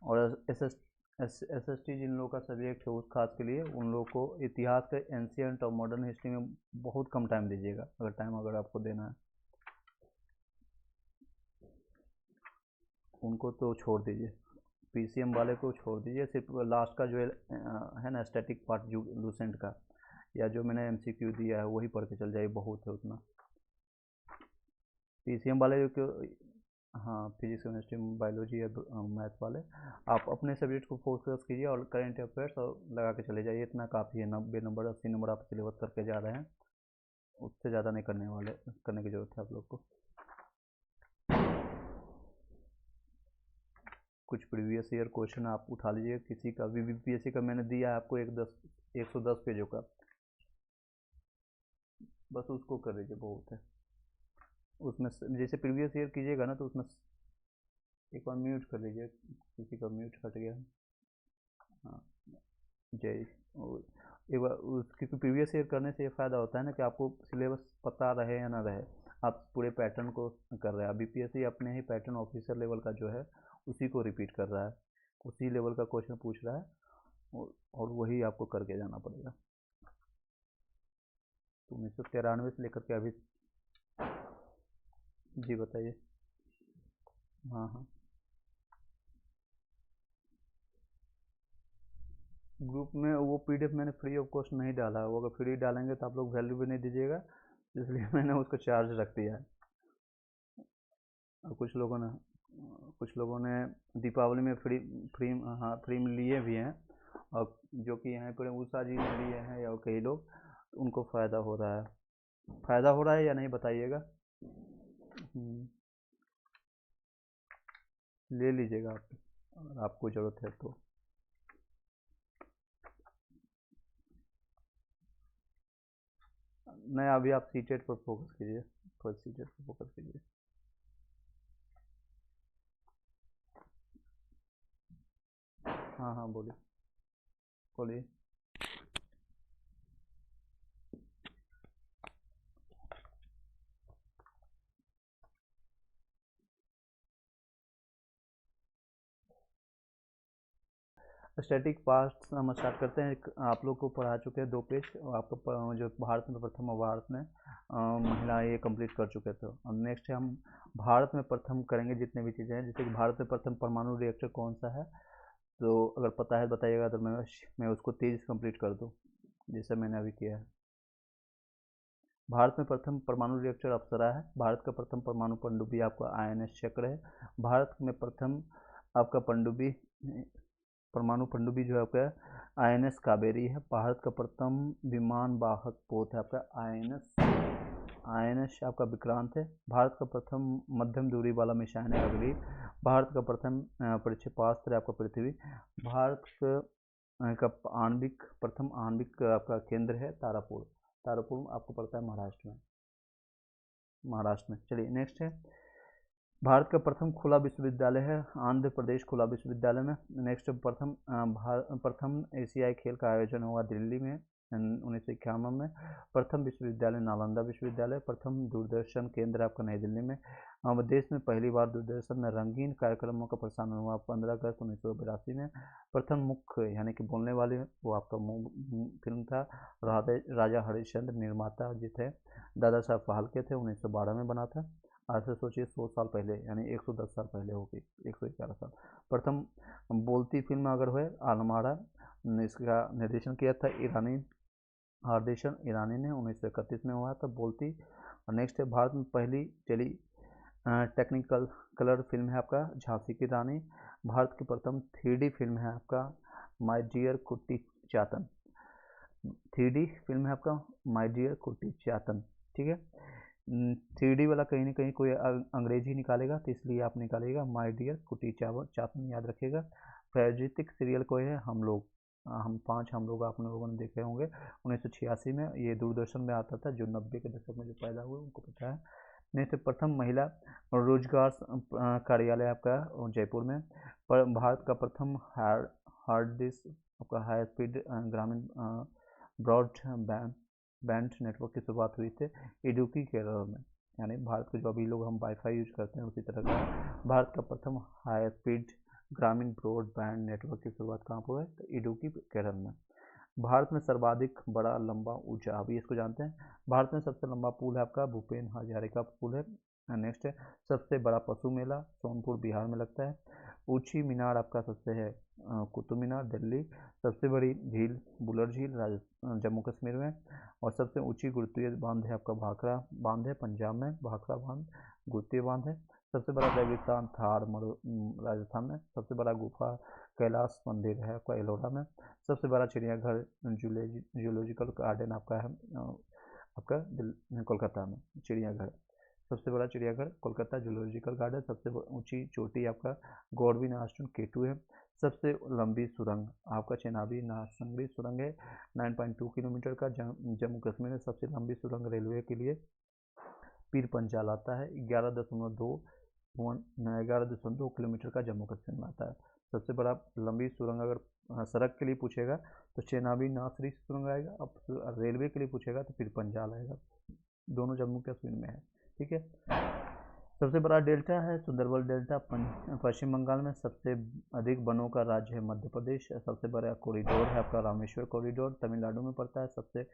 और एस टी जिन लोगों का सब्जेक्ट है उस खास के लिए, उन लोगों को इतिहास के एंशियंट और मॉडर्न हिस्ट्री में बहुत कम टाइम दीजिएगा, अगर आपको देना है उनको तो छोड़ दीजिए। पीसीएम वाले को छोड़ दीजिए, सिर्फ लास्ट का जो है ना स्टैटिक पार्ट जो लूसेंट का, या जो मैंने एमसीक्यू दिया है वही पढ़ के चल जाइए, बहुत है उतना। पीसीएम वाले को, हाँ, फिजिक्स केमिस्ट्री बायोलॉजी या मैथ वाले आप अपने सब्जेक्ट को फोकस कीजिए और करेंट अफेयर्स और लगा के चले जाइए, इतना काफ़ी है। 90 नंबर 80 नंबर आप सिलेबस करके जा रहे हैं, उससे ज़्यादा नहीं करने की ज़रूरत है आप लोग को। कुछ प्रीवियस ईयर क्वेश्चन आप उठा लीजिए, किसी का भी बीपीएससी का मैंने दिया है आपको 110 पेजों का, बस उसको कर लीजिए, बहुत है। उसमें जैसे प्रीवियस ईयर कीजिएगा ना तो उसमें एक बार म्यूट कर लीजिए, किसी का म्यूट हट गया। हाँ जय। एक बार क्योंकि प्रीवियस ईयर करने से ये फ़ायदा होता है ना कि आपको सिलेबस पता रहे या ना रहे, आप पूरे पैटर्न को कर रहे हैं। अभी बीपीएससी अपने ही पैटर्न ऑफिसर लेवल का जो है उसी को रिपीट कर रहा है, उसी लेवल का क्वेश्चन पूछ रहा है और वही आपको करके जाना पड़ेगा। तो 1993 से लेकर के अभी, जी बताइए। हाँ हाँ, ग्रुप में वो पीडीएफ मैंने फ्री ऑफ कॉस्ट नहीं डाला है, वो अगर फ्री डालेंगे तो आप लोग वैल्यू भी नहीं दीजिएगा, इसलिए मैंने उसको चार्ज रख दिया है। और कुछ लोगों ने दीपावली में फ्री फ्री हाँ फ्री में लिए भी हैं, और जो कि यहाँ पर उषा जी ने लिए हैं या कई लोग, तो उनको फ़ायदा हो रहा है। फ़ायदा हो रहा है या नहीं बताइएगा। हम्म, ले लीजिएगा आप, अगर आपको ज़रूरत है तो। नहीं, अभी आप सीटेट पर फोकस कीजिए, फर्स्ट सीटेट पर फोकस कीजिए। हाँ हाँ, बोलिए बोलिए। स्टैटिक पार्ट्स हम स्टार्ट करते हैं। आप लोग को पढ़ा चुके हैं 2 पेज, और आपको जो भारत में प्रथम और भारत में महिला, ये कंप्लीट कर चुके थे। और नेक्स्ट हम भारत में प्रथम करेंगे जितने भी चीज़ें हैं, जैसे कि भारत में प्रथम परमाणु रिएक्टर कौन सा है, तो अगर पता है बताइएगा, तो मैं उसको तेज कंप्लीट कर दूँ, जैसे मैंने अभी किया है। भारत में प्रथम परमाणु रिएक्टर अप्सरा है। भारत का प्रथम परमाणु पनडुब्बी आपका INS चक्र है। भारत में प्रथम आपका पनडुब्बी, परमाणु पनडुब्बी जो है आपका INS कावेरी है। भारत का प्रथम विमान वाहक पोत है आपका INS आपका विक्रांत है। भारत का प्रथम मध्यम दूरी वाला मिसाइल है अग्नि। भारत का प्रथम प्रक्षेपास्त्र है आपका पृथ्वी। भारत का प्रथम आणविक आपका केंद्र है तारापुर। तारापुर आपको पड़ता है महाराष्ट्र में। चलिए नेक्स्ट है, भारत का प्रथम खुला विश्वविद्यालय है आंध्र प्रदेश खुला विश्वविद्यालय में। नेक्स्ट प्रथम एशियाई खेल का आयोजन हुआ दिल्ली में 1951 में। प्रथम विश्वविद्यालय नालंदा विश्वविद्यालय। प्रथम दूरदर्शन केंद्र आपका नई दिल्ली में। देश में पहली बार दूरदर्शन में रंगीन कार्यक्रमों का प्रसारण हुआ 15 अगस्त 1982 में। प्रथम मुख्य यानी कि बोलने वाले वो आपका फिल्म था राजा हरिश्चंद्र। निर्माता जो थे दादा साहब फाल्के थे, 1912 में बना था। आज से सोचिए 100 साल पहले, यानी 110 साल पहले होगी, 111 साल। प्रथम बोलती फिल्म अगर हुए आलमारा, इसका निर्देशन किया था हार्देशन ईरानी ने, 1931 में हुआ था बोलती। और नेक्स्ट है, भारत में पहली टेली टेक्निकल कलर फिल्म है आपका झांसी की रानी। भारत की प्रथम 3D फिल्म है आपका माय डियर कुट्टी चातन। 3D फिल्म है आपका माय डियर कुट्टी चातन, ठीक है। 3D वाला कहीं ना कहीं कोई अंग्रेजी निकालेगा, तो इसलिए आप निकालिएगा माय डियर कुटी चातन, याद रखिएगा। प्रायोजित सीरियल कोई है, हम लोग, हम लोग आप लोगों ने देखे होंगे 1986 में, ये दूरदर्शन में आता था। जो 90 के दशक में जो पैदा हुए उनको पता है। नेक्स्ट, प्रथम महिला रोजगार कार्यालय आपका जयपुर में। भारत का प्रथम हार्ड डिस्क आपका हाई स्पीड ग्रामीण ब्रॉड बैंड नेटवर्क की शुरुआत हुई थी इडुक्की केरल में। यानी भारत के जो अभी लोग हम वाईफाई यूज करते हैं उसी तरह का भारत का प्रथम हाई स्पीड ग्रामीण ब्रॉडबैंड नेटवर्क की शुरुआत कहाँ पर है, तो इडुक्की केरल में। भारत में सर्वाधिक बड़ा लंबा ऊंचा, अभी इसको जानते हैं। भारत में सबसे लंबा पुल है आपका भूपेन हजारिका पुल है। नेक्स्ट है, सबसे बड़ा पशु मेला सोनपुर बिहार में लगता है। ऊंची मीनार आपका सबसे है कुतुब मीनार दिल्ली। सबसे बड़ी झील बुलर झील जम्मू कश्मीर में। और सबसे ऊंची गुरुत्वीय बांध है आपका भाखड़ा बांध है पंजाब में, भाखड़ा बांध गुरुत्वीय बांध है। सबसे बड़ा रेगिस्तान थार राजस्थान में। सबसे बड़ा गुफा कैलाश मंदिर है आपका एलोरा में। सबसे बड़ा चिड़ियाघर जूलॉजिकल गार्डन आपका है आपका कोलकाता में चिड़ियाघर। सबसे बड़ा चिड़ियाघर कोलकाता जूलॉजिकल गार्डन। सबसे ऊंची चोटी आपका गौरवी नारायण केटू है। सबसे लंबी सुरंग आपका चेनाबी नारसंगरी सुरंग है 9.2 किलोमीटर का। जम्मू कश्मीर में सबसे लंबी सुरंग रेलवे के लिए पीर पंचाल आता है 11.2 किलोमीटर का, जम्मू कश्मीर में आता है। सबसे बड़ा लंबी सुरंग अगर सड़क के लिए पूछेगा तो चेनाबी नासरी सुरंग आएगा। अब रेलवे के लिए पूछेगा तो पीर पंचाल आएगा। दोनों जम्मू कश्मीर में है, ठीक है। सबसे बड़ा डेल्टा है सुंदरबन डेल्टा पश्चिम बंगाल में। सबसे अधिक वनों का राज्य है मध्य प्रदेश। सबसे बड़ा कॉरिडोर है आपका रामेश्वर कॉरिडोर, तमिलनाडु में पड़ता है। सबसे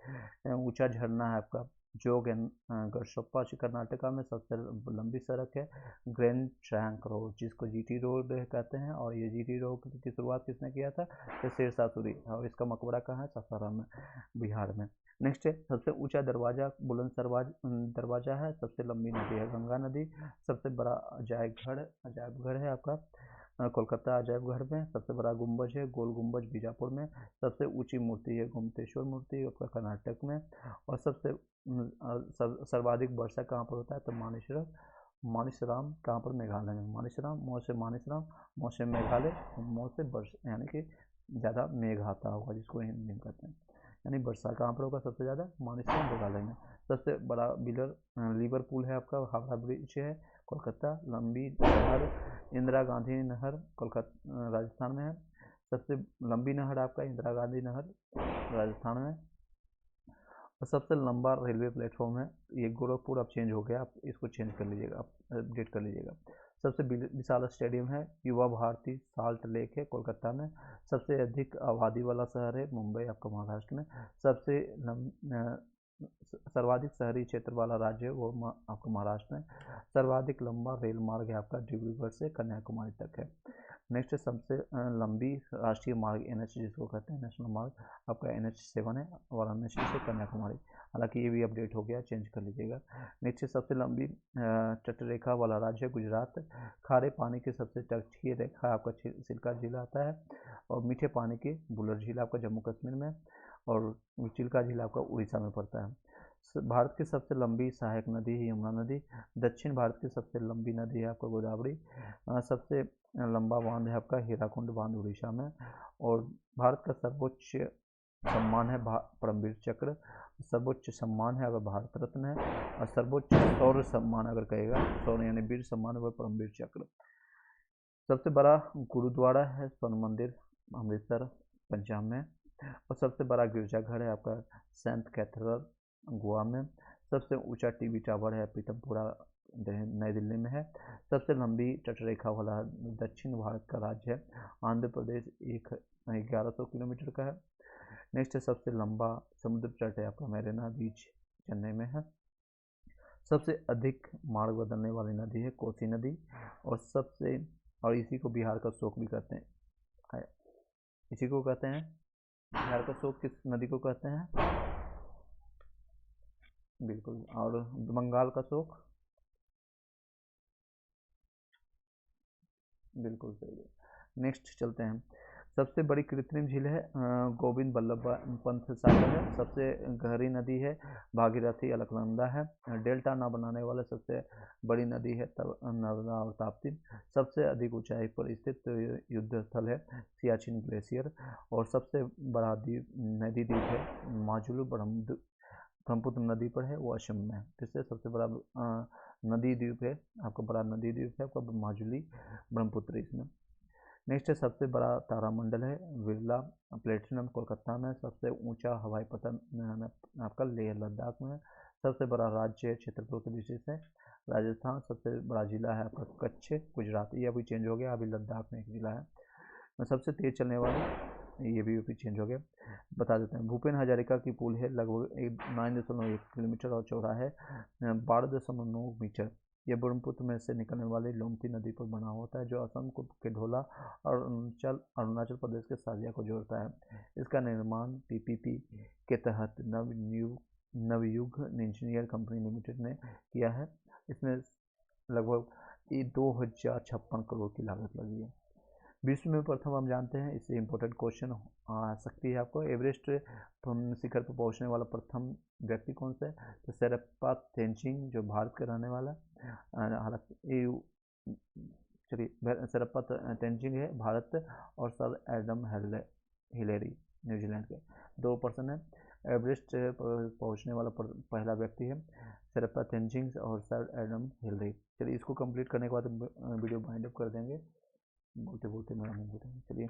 ऊंचा झरना है आपका जोग गढ़सप्पा कर्नाटका में। सबसे लंबी सड़क है ग्रैंड ट्रंक रोड, जिसको जीटी रोड कहते हैं। और ये जीटी रोड की शुरुआत किसने किया था? तो शेरशाह सूरी। और इसका मकबरा कहाँ है? सासाराम में, बिहार में। नेक्स्ट है सबसे ऊंचा दरवाजा बुलंद दरवाजा है। सबसे लंबी नदी है गंगा नदी। सबसे बड़ा अजायबघर है आपका कोलकाता अजायब घर में। सबसे बड़ा गुंबज है गोल गुंबज बीजापुर में। सबसे ऊंची मूर्ति है गोमतेश्वर मूर्ति आपका कर्नाटक में। और सबसे सर्वाधिक वर्षा कहाँ पर होता है? तो मानिसराम कहाँ पर? मेघालय में। मानिसराम मौसम मेघालय, मौसम वर्ष यानी कि ज़्यादा मेघ आता होगा, जिसको हिंदी में कहते हैं। यानी वर्षा कहाँ पर होगा सबसे ज़्यादा? मानिसराम मेघालय में। सबसे बड़ा लीवर पुल है आपका हावड़ा ब्रिज है कोलकाता। लंबी नहर इंदिरा गांधी नहर कोलकाता राजस्थान में है। सबसे लंबी नहर आपका इंदिरा गांधी नहर राजस्थान में। और सबसे लंबा रेलवे प्लेटफॉर्म है ये गोरखपुर। अब चेंज हो गया, आप इसको चेंज कर लीजिएगा, आप अपडेट कर लीजिएगा। सबसे विशाल स्टेडियम है युवा भारती साल्ट लेक है कोलकाता में। सबसे अधिक आबादी वाला शहर है मुंबई आपका महाराष्ट्र में। सबसे सर्वाधिक शहरी क्षेत्र वाला राज्य है वो आपका महाराष्ट्र में। सर्वाधिक लंबा रेल मार्ग है आपका डिब्रूगढ़ से कन्याकुमारी तक है। नेक्स्ट सबसे लंबी राष्ट्रीय मार्ग NH जिसको कहते हैं नेशनल मार्ग आपका NH7 है वाराणसी से कन्याकुमारी। हालांकि ये भी अपडेट हो गया, चेंज कर लीजिएगा। नेक्स्ट सबसे लंबी तटरेखा वाला राज्य है गुजरात। खारे पानी की सबसे तटीय रेखा आपका चिल्का झील आता है। और मीठे पानी की बुलर झील आपका जम्मू कश्मीर में। और चिल्का झील आपका उड़ीसा में पड़ता है। भारत की सबसे लंबी सहायक नदी है यमुना नदी। दक्षिण भारत की सबसे लंबी नदी है आपका गोदावरी। सबसे लंबा बांध है आपका हीराकुंड बांध उड़ीसा में। और भारत का सर्वोच्च सम्मान है परमवीर चक्र। सर्वोच्च सम्मान है अगर भारत रत्न है। और सर्वोच्च शौर्य सम्मान अगर कहेगा, शौर्य यानी वीर सम्मान है, वह परमवीर चक्र। सबसे बड़ा गुरुद्वारा है स्वर्ण मंदिर अमृतसर पंजाब में। और सबसे बड़ा गिरजाघर है आपका सेंट कैथेड्रल गोवा में। सबसे ऊंचा टीवी टावर है पीतमपुरा नई दिल्ली में है। सबसे लंबी तटरेखा वाला दक्षिण भारत का राज्य है आंध्र प्रदेश, 1100 किलोमीटर का है। नेक्स्ट है सबसे लंबा समुद्र तट है आपका मैरीना बीच चेन्नई में है। सबसे अधिक मार्ग बदलने वाली नदी है कोसी नदी। और इसी को बिहार का शोक भी कहते हैं। इसी को कहते हैं बिहार का शोक किस नदी को कहते हैं? बिल्कुल। और बंगाल का शोक? बिल्कुल सही है। नेक्स्ट चलते हैं। सबसे बड़ी कृत्रिम झील है गोविंद बल्लभ पंत सागर है। सबसे गहरी नदी है भागीरथी अलकनंदा है। डेल्टा न बनाने वाले सबसे बड़ी नदी है नर्मदा और ताप्ती। सबसे अधिक ऊंचाई पर स्थित युद्ध स्थल है सियाचिन ग्लेशियर। और सबसे बड़ा नदी द्वीप है माजुलू ब्रह्मपुत्र नदी पर है, वो असम में है। जिससे सबसे बड़ा नदी द्वीप है आपका, बड़ा नदी द्वीप है आपका माजुली ब्रह्मपुत्र इसमें। नेक्स्ट है सबसे बड़ा तारामंडल है बिरला प्लेटिनम कोलकाता में। सबसे ऊंचा हवाई पतन आपका लेह लद्दाख में। सबसे बड़ा राज्य क्षेत्रफल की दृष्टि से राजस्थान। सबसे बड़ा जिला है आपका कच्छ गुजरात, ये अभी चेंज हो गया, अभी लद्दाख में एक जिला है। सबसे तेज चलने वाली ये भी चेंज हो गया, बता देते हैं। भूपेन हजारिका की पुल है लगभग 9.1 किलोमीटर और चौड़ा है 12.9 मीटर। यह ब्रह्मपुत्र में से निकलने वाली लोमती नदी पर बना होता है जो असम के ढोला और अरुणाचल प्रदेश के साजिया को जोड़ता है। इसका निर्माण PPP के तहत नवयुग इंजीनियर कंपनी लिमिटेड ने किया है। इसमें लगभग 2056 करोड़ की लागत लगी है। विश्व में प्रथम हम जानते हैं, इससे इम्पोर्टेंट क्वेश्चन आ सकती है आपको। एवरेस्ट शिखर पर पहुंचने वाला प्रथम व्यक्ति कौन सा है? तो शेरप्पा तेंजिंग जो भारत का रहने वाला। हालांकि चलिए शेरप्पा तेंजिंग है भारत और सर एडम हिलेरी न्यूजीलैंड के, 2 पर्सन है। एवरेस्ट पहुंचने वाला पहला व्यक्ति है शेरप्पा तेंजिंग और सर एडम हिलेरी। चलिए इसको कंप्लीट करने के बाद वीडियो वाइंड अप कर देंगे। बोलते बोलते मेरा मुंह चलिए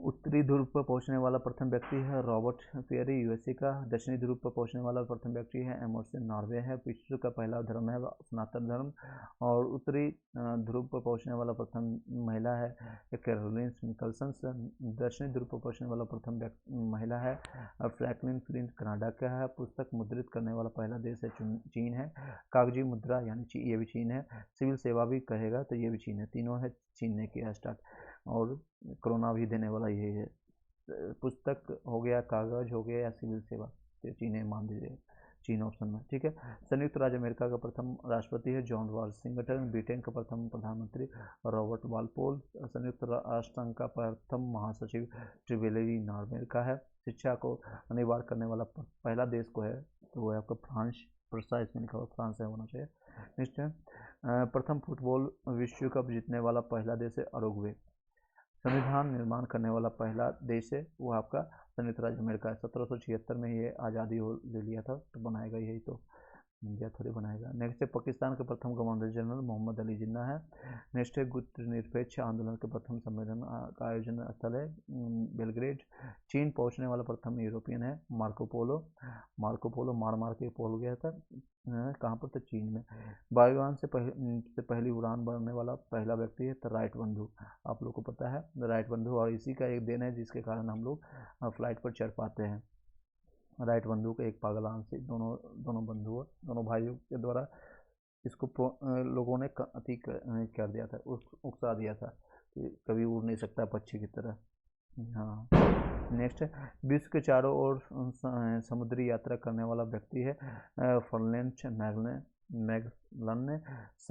उत्तरी ध्रुव पर पहुंचने वाला प्रथम व्यक्ति है रॉबर्ट पियरी यूएसए का। दक्षिणी ध्रुव पर पहुंचने वाला प्रथम व्यक्ति है एमर्सन नॉर्वे है। विश्व का पहला धर्म है सनातन धर्म। और उत्तरी ध्रुव पर पहुंचने वाला प्रथम महिला है कैरोलिन निकलसन। दक्षिणी ध्रुव पर पहुंचने वाला प्रथम महिला है फ्रैंकलिन फ्लिंट कनाडा का है। पुस्तक मुद्रित करने वाला पहला देश है चीन है। कागजी मुद्रा यानी ये भी चीन है। सिविल सेवा भी कहेगा तो ये भी चीन है। तीनों है चीन ने किया स्टार्ट। और कोरोना भी देने वाला यही है। पुस्तक हो गया, कागज हो गया या सिविल सेवा, तो चीन मान दीजिए, चीन ऑप्शन में। ठीक है। संयुक्त राज्य अमेरिका का प्रथम राष्ट्रपति है जॉन वाशिंगटन। ब्रिटेन का प्रथम प्रधानमंत्री रॉबर्ट वालपोल। संयुक्त राष्ट्र संघ का प्रथम महासचिव ट्रिवेलरी नॉर्वे का है। शिक्षा को अनिवार्य करने वाला पहला देश को है तो वो है आपका फ्रांस। प्रोसाइज में लिखा हुआ फ्रांस है होना चाहिए। नेक्स्ट है प्रथम फुटबॉल विश्व कप जीतने वाला पहला देश है उरुग्वे। संविधान निर्माण करने वाला पहला देश है वो आपका संयुक्त राज्य अमेरिका है। 1776 में ये आज़ादी हो ले लिया था तो बनाएगा यही तो इंडिया थोड़ी बनाएगा। नेक्स्ट है पाकिस्तान के प्रथम गवर्नर जनरल मोहम्मद अली जिन्ना है। नेक्स्ट है गुट निरपेक्ष आंदोलन के प्रथम सम्मेलन का आयोजन स्थल है बेलग्रेड। चीन पहुंचने वाला प्रथम यूरोपियन है मार्को पोलो। मार्को पोलो मार के पोल गया था कहाँ पर, तो चीन में। वायुयान से पहली उड़ान भरने वाला पहला व्यक्ति है तो राइट बंधु, आप लोग को पता है राइट बंधु। और इसी का एक दिन है जिसके कारण हम लोग फ्लाइट पर चढ़ पाते हैं। राइट बंधु को एक पागलान से दोनों बंधुओं दोनों भाइयों के द्वारा इसको लोगों ने अति कर दिया था, उकसा दिया था कि कभी उड़ नहीं सकता पक्षी की तरह। हाँ। नेक्स्ट है विश्व के चारों ओर समुद्री यात्रा करने वाला व्यक्ति है फर्लेंच मैगलन ने।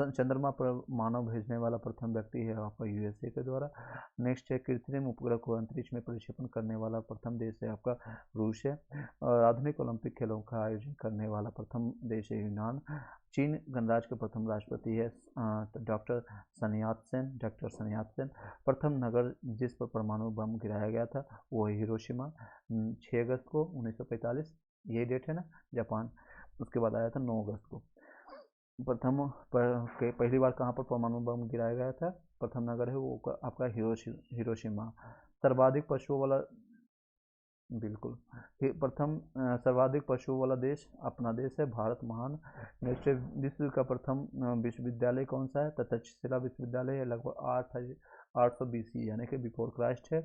चंद्रमा पर मानव भेजने वाला प्रथम व्यक्ति है आपका यूएसए के द्वारा। नेक्स्ट है कृत्रिम उपग्रह को अंतरिक्ष में प्रक्षेपण करने वाला प्रथम देश है आपका रूस है। और आधुनिक ओलंपिक खेलों का आयोजन करने वाला प्रथम देश है यूनान। चीन गणराज्य के प्रथम राष्ट्रपति है डॉक्टर सन यात सेन। प्रथम नगर जिस पर परमाणु बम गिराया गया था वो है हिरोशिमा 6 अगस्त को 1945, यही डेट है ना जापान। उसके बाद आया था 9 अगस्त को। पहली बार कहाँ पर परमाणु बम गिराया गया था, प्रथम नगर है वो आपका हिरोशिमा। सर्वाधिक पशुओं वाला बिल्कुल प्रथम सर्वाधिक पशुओं वाला देश अपना देश है भारत महान। नेक्स्ट विश्व का प्रथम विश्वविद्यालय कौन सा है, तक्षशिला विश्वविद्यालय है। लगभग 800 BC यानी कि बिफोर क्राइस्ट है।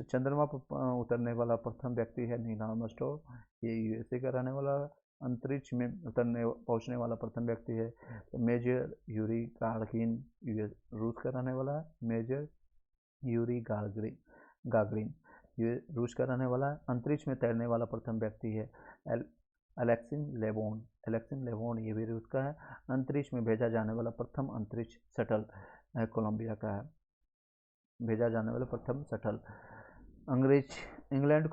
चंद्रमा पर उतरने वाला प्रथम व्यक्ति है नील आर्मस्ट्रॉन्ग, ये यूएसए का रहने वाला। अंतरिक्ष में पहुंचने वाला प्रथम व्यक्ति है मेजर यूरी गागरिन, रूस का रहने वाला है। मेजर यूरी गागरिन ये रूस का रहने वाला है। अंतरिक्ष में तैरने वाला प्रथम व्यक्ति है अलेक्सिन लेवोन, ये भी रूस का है। अंतरिक्ष में भेजा जाने वाला प्रथम अंतरिक्ष शटल कोलंबिया का है, भेजा जाने वाला प्रथम शटल। इंग्लैंड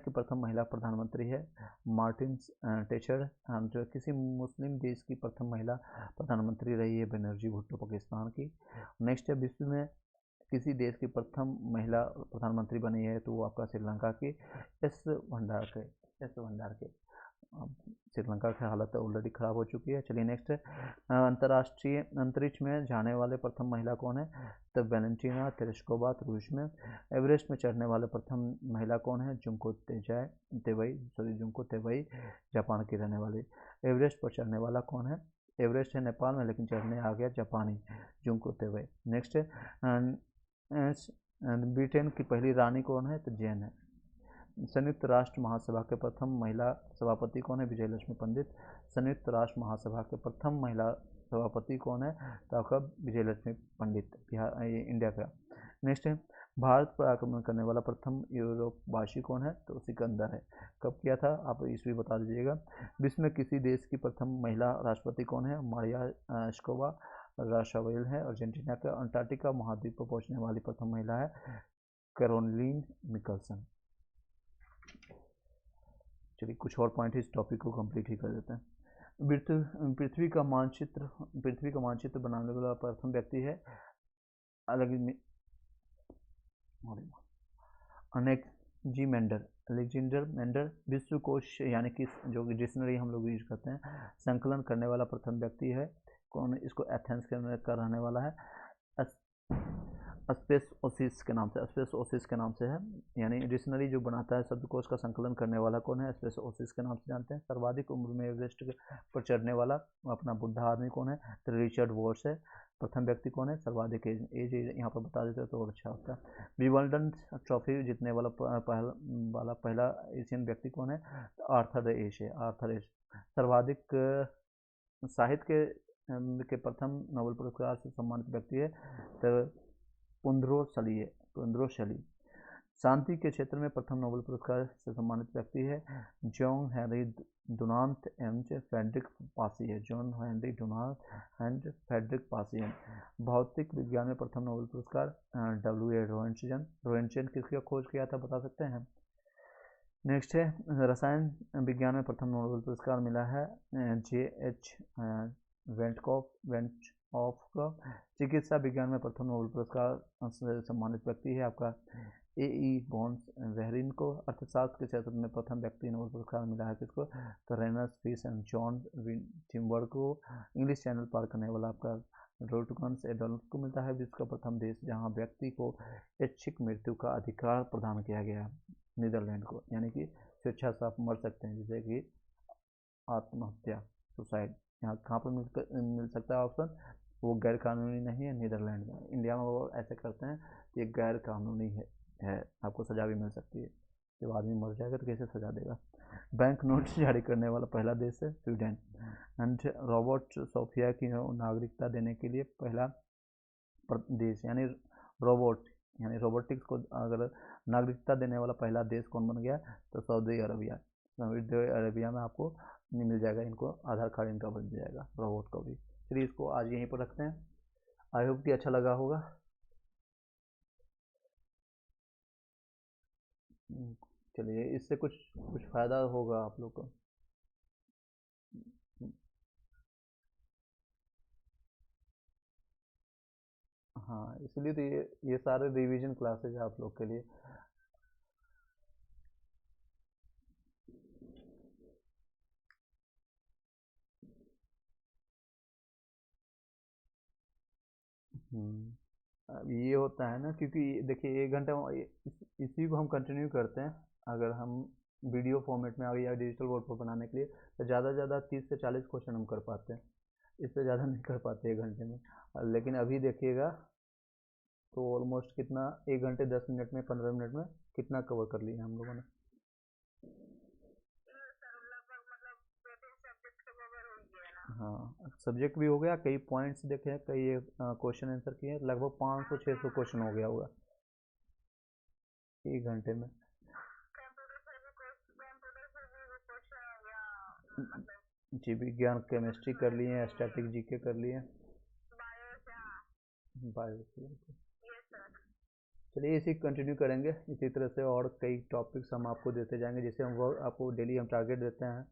की प्रथम महिला प्रधानमंत्री है मार्टिन टेचर। जो किसी मुस्लिम देश की प्रथम महिला प्रधानमंत्री रही है बेनर्जी भुट्टो पाकिस्तान की। नेक्स्ट है विश्व में किसी देश की प्रथम महिला प्रधानमंत्री बनी है तो वो आपका श्रीलंका की एस भंडार के। श्रीलंका की हालत ऑलरेडी ख़राब हो चुकी है। चलिए नेक्स्ट है अंतर्राष्ट्रीय अंतरिक्ष में जाने वाले प्रथम महिला कौन है, तो वैलेंटीना तेरेस्कोवा रूस में। एवरेस्ट में चढ़ने वाले प्रथम महिला कौन है, जुंको तेवई जापान की रहने वाली। एवरेस्ट पर चढ़ने वाला कौन है, एवरेस्ट है नेपाल में लेकिन चढ़ने आ गया जापानी जुंको तेवई। नेक्स्ट है ब्रिटेन की पहली रानी कौन है, तो जैन है। संयुक्त राष्ट्र महासभा के प्रथम महिला सभापति कौन है, विजय लक्ष्मी पंडित। संयुक्त राष्ट्र महासभा के प्रथम महिला सभापति कौन है, तो आपका विजय लक्ष्मी पंडित बिहार इंडिया का। नेक्स्ट है भारत पर आक्रमण करने वाला प्रथम यूरोपवासी कौन है, तो सिकंदर है। कब किया था आप ईस्वी बता दीजिएगा। विश्व में किसी देश की प्रथम महिला राष्ट्रपति कौन है, मारिया स्कोवा राशावेल है अर्जेंटीना का। अंटार्कटिका महाद्वीप पर पहुंचने वाली प्रथम महिला है कैरोलिन निकलसन। चलिए कुछ और पॉइंट इस टॉपिक को कंप्लीट ही कर देते हैं। पृथ्वी का मानचित्र बनाने वाला प्रथम व्यक्ति है अलेक्जेंडर मेंडर। विश्व कोश यानी कि जो डिक्शनरी हम लोग यूज करते हैं, संकलन करने वाला प्रथम व्यक्ति है कौन, इसको एथेंस का रहने वाला है स्पेस ओसिस के नाम से, स्पेस ओसिस के नाम से है। यानी डिक्शनरी जो बनाता है, शब्दकोश का संकलन करने वाला कौन है? स्पेस ओसिस के नाम से जानते हैं। सर्वाधिक उम्र में एवरेस्ट पर चढ़ने वाला अपना बुढ़ा आदमी कौन है? तो रिचर्ड वॉर्स है। प्रथम व्यक्ति कौन है? सर्वाधिक एज यहाँ पर बता देते तो और अच्छा होता है। विंबलडन ट्रॉफी जीतने वाला पहला एशियन व्यक्ति कौन है? तो आर्थर एश है, आर्थर एश। सर्वाधिक साहित्य के प्रथम नोबेल पुरस्कार से सम्मानित व्यक्ति है तो पुंद्रो शली। शांति के क्षेत्र में प्रथम नोबेल पुरस्कार से सम्मानित व्यक्ति है John Henry Dunant and Frederic Passy, John Henry Dunant and Frederic Passy. भौतिक विज्ञान में प्रथम नोबेल पुरस्कार W.A. रोएंटजन। रोएंटजन किसका खोज किया था बता सकते हैं? नेक्स्ट है रसायन विज्ञान में प्रथम नोबेल पुरस्कार मिला है J.H. वेंटऑफ का। चिकित्सा विज्ञान में प्रथम नोबेल पुरस्कार से सम्मानित व्यक्ति है आपका A.E. बॉन्स वेहरिन को। अर्थशास्त्र के क्षेत्र में प्रथम व्यक्ति नोबेल पुरस्कार मिला है किसको? तो rhesus fish and John timber को। इंग्लिश चैनल पार करने वाला आपका रोटगन्स एडल्फ को मिलता है। विश्व का प्रथम देश जहां व्यक्ति को ऐच्छिक मृत्यु का अधिकार प्रदान किया गया, नीदरलैंड को। यानी कि स्वेच्छा से आप मर सकते हैं, जैसे कि आत्महत्या, सुसाइड। यहाँ कहाँ पर मिल सकता है ऑप्शन? वो गैर कानूनी नहीं है, नीदरलैंड में। इंडिया में वो ऐसे करते हैं कि गैर कानूनी है, आपको सज़ा भी मिल सकती है। जब आदमी मर जाएगा तो कैसे सज़ा देगा? बैंक नोट्स जारी करने वाला पहला देश है स्वीडन। एंड रॉबर्ट सोफिया की नागरिकता देने के लिए पहला देश, यानी रोबोट यानी रोबोटिक्स को अगर नागरिकता देने वाला पहला देश कौन बन गया? तो सऊदी अरबिया। सऊदी अरबिया में आपको नहीं मिल जाएगा, इनको आधार कार्ड इनका बन जाएगा, रोबोट को भी। चलिए इसको आज यहीं पर रखते हैं। आई होप कि अच्छा लगा होगा। चलिए इससे कुछ कुछ फ़ायदा होगा आप लोग को। हाँ, इसलिए तो ये सारे रिवीजन क्लासेज है आप लोग के लिए। अब ये होता है ना, क्योंकि देखिए 1 घंटा इसी को हम कंटिन्यू करते हैं। अगर हम वीडियो फॉर्मेट में या डिजिटल बोर्ड पर बनाने के लिए तो ज़्यादा से ज़्यादा 30 से 40 क्वेश्चन हम कर पाते हैं, इससे ज़्यादा नहीं कर पाते 1 घंटे में। लेकिन अभी देखिएगा तो ऑलमोस्ट कितना 1 घंटे 10 मिनट में 15 मिनट में कितना कवर कर लिया हम लोगों ने। हाँ, सब्जेक्ट भी हो गया, कई पॉइंट्स देखे हैं, कई क्वेश्चन आंसर किए, लगभग 500-600 क्वेश्चन हो गया होगा 1 घंटे में। जी विज्ञान, केमिस्ट्री कर लिए, स्टैटिक जीके कर लिए, बायो। चलिए इसी कंटिन्यू करेंगे इसी तरह से, और कई टॉपिक्स हम आपको देते जाएंगे। जैसे हम वर्क आपको डेली हम टारगेट देते हैं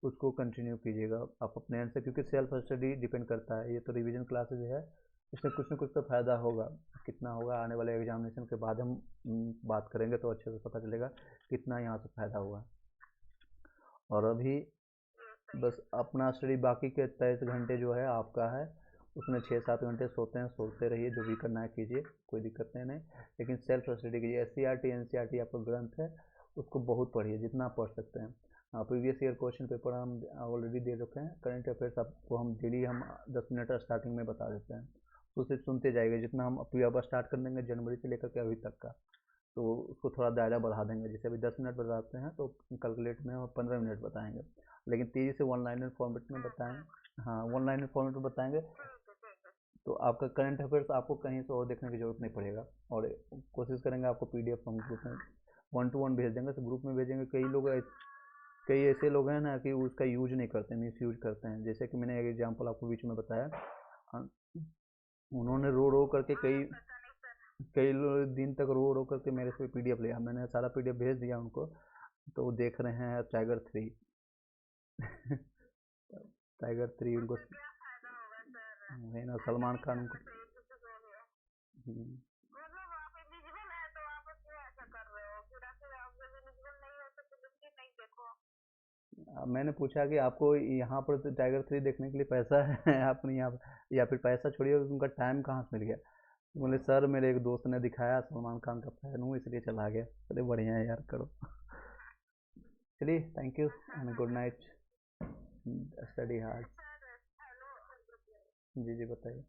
उसको कंटिन्यू कीजिएगा आप अपने एंड से, क्योंकि सेल्फ स्टडी डिपेंड करता है। ये तो रिवीजन क्लासेज है, इसमें कुछ ना कुछ तो फ़ायदा होगा। कितना होगा आने वाले एग्जामिनेशन के बाद हम बात करेंगे तो अच्छे से पता चलेगा कितना यहाँ से फ़ायदा हुआ। और अभी बस अपना स्टडी बाकी के 23 घंटे जो है आपका है, उसमें 6-7 घंटे सोते हैं, सोते रहिए, जो भी करना है कीजिए, कोई दिक्कत नहीं। लेकिन सेल्फ स्टडी कीजिए। SCRT NCRT आपका ग्रंथ है, उसको बहुत पढ़िए जितना आप पढ़ सकते हैं। प्रीवियस ईयर क्वेश्चन पेपर हम ऑलरेडी दे रखे हैं। करंट अफेयर्स आपको हम डेली हम 10 मिनट स्टार्टिंग में बता देते हैं, तो उसे सुनते जाइएगा। जितना हम अब स्टार्ट कर देंगे जनवरी से लेकर के अभी तक का, तो उसको थोड़ा दायरा बढ़ा देंगे। जैसे अभी 10 मिनट बताते हैं तो कैलकुलेट में हम 15 मिनट बताएंगे, लेकिन तेज़ी से वन लाइनर फॉर्मेट में बताएंगे। हाँ, वन लाइनर फॉर्मेट में बताएंगे तो आपका करंट अफेयर्स आपको कहीं से और देखने की जरूरत नहीं पड़ेगा। और कोशिश करेंगे आपको PDF हम ग्रुप में 1-to-1 भेज देंगे, तो ग्रुप में भेजेंगे। कई ऐसे लोग हैं ना कि उसका यूज नहीं करते, मिस यूज करते हैं। जैसे कि मैंने एक एग्जांपल आपको बीच में बताया, उन्होंने रो रो करके कई कई दिन तक रो रो करके मेरे से PDF लिया, मैंने सारा PDF भेज दिया उनको, तो वो देख रहे हैं टाइगर 3। टाइगर 3 उनको है ना, सलमान खान उनको। हम्म, मैंने पूछा कि आपको यहाँ पर तो टाइगर 3 देखने के लिए पैसा है आपने यहाँ, या फिर पैसा छोड़िए, उनका टाइम कहाँ से मिल गया? बोले सर मेरे एक दोस्त ने दिखाया सलमान खान का फैन हूँ इसलिए चला गया। चले बढ़िया है यार, करो। चलिए, thank you and good night. Study hard. जी जी बताइए।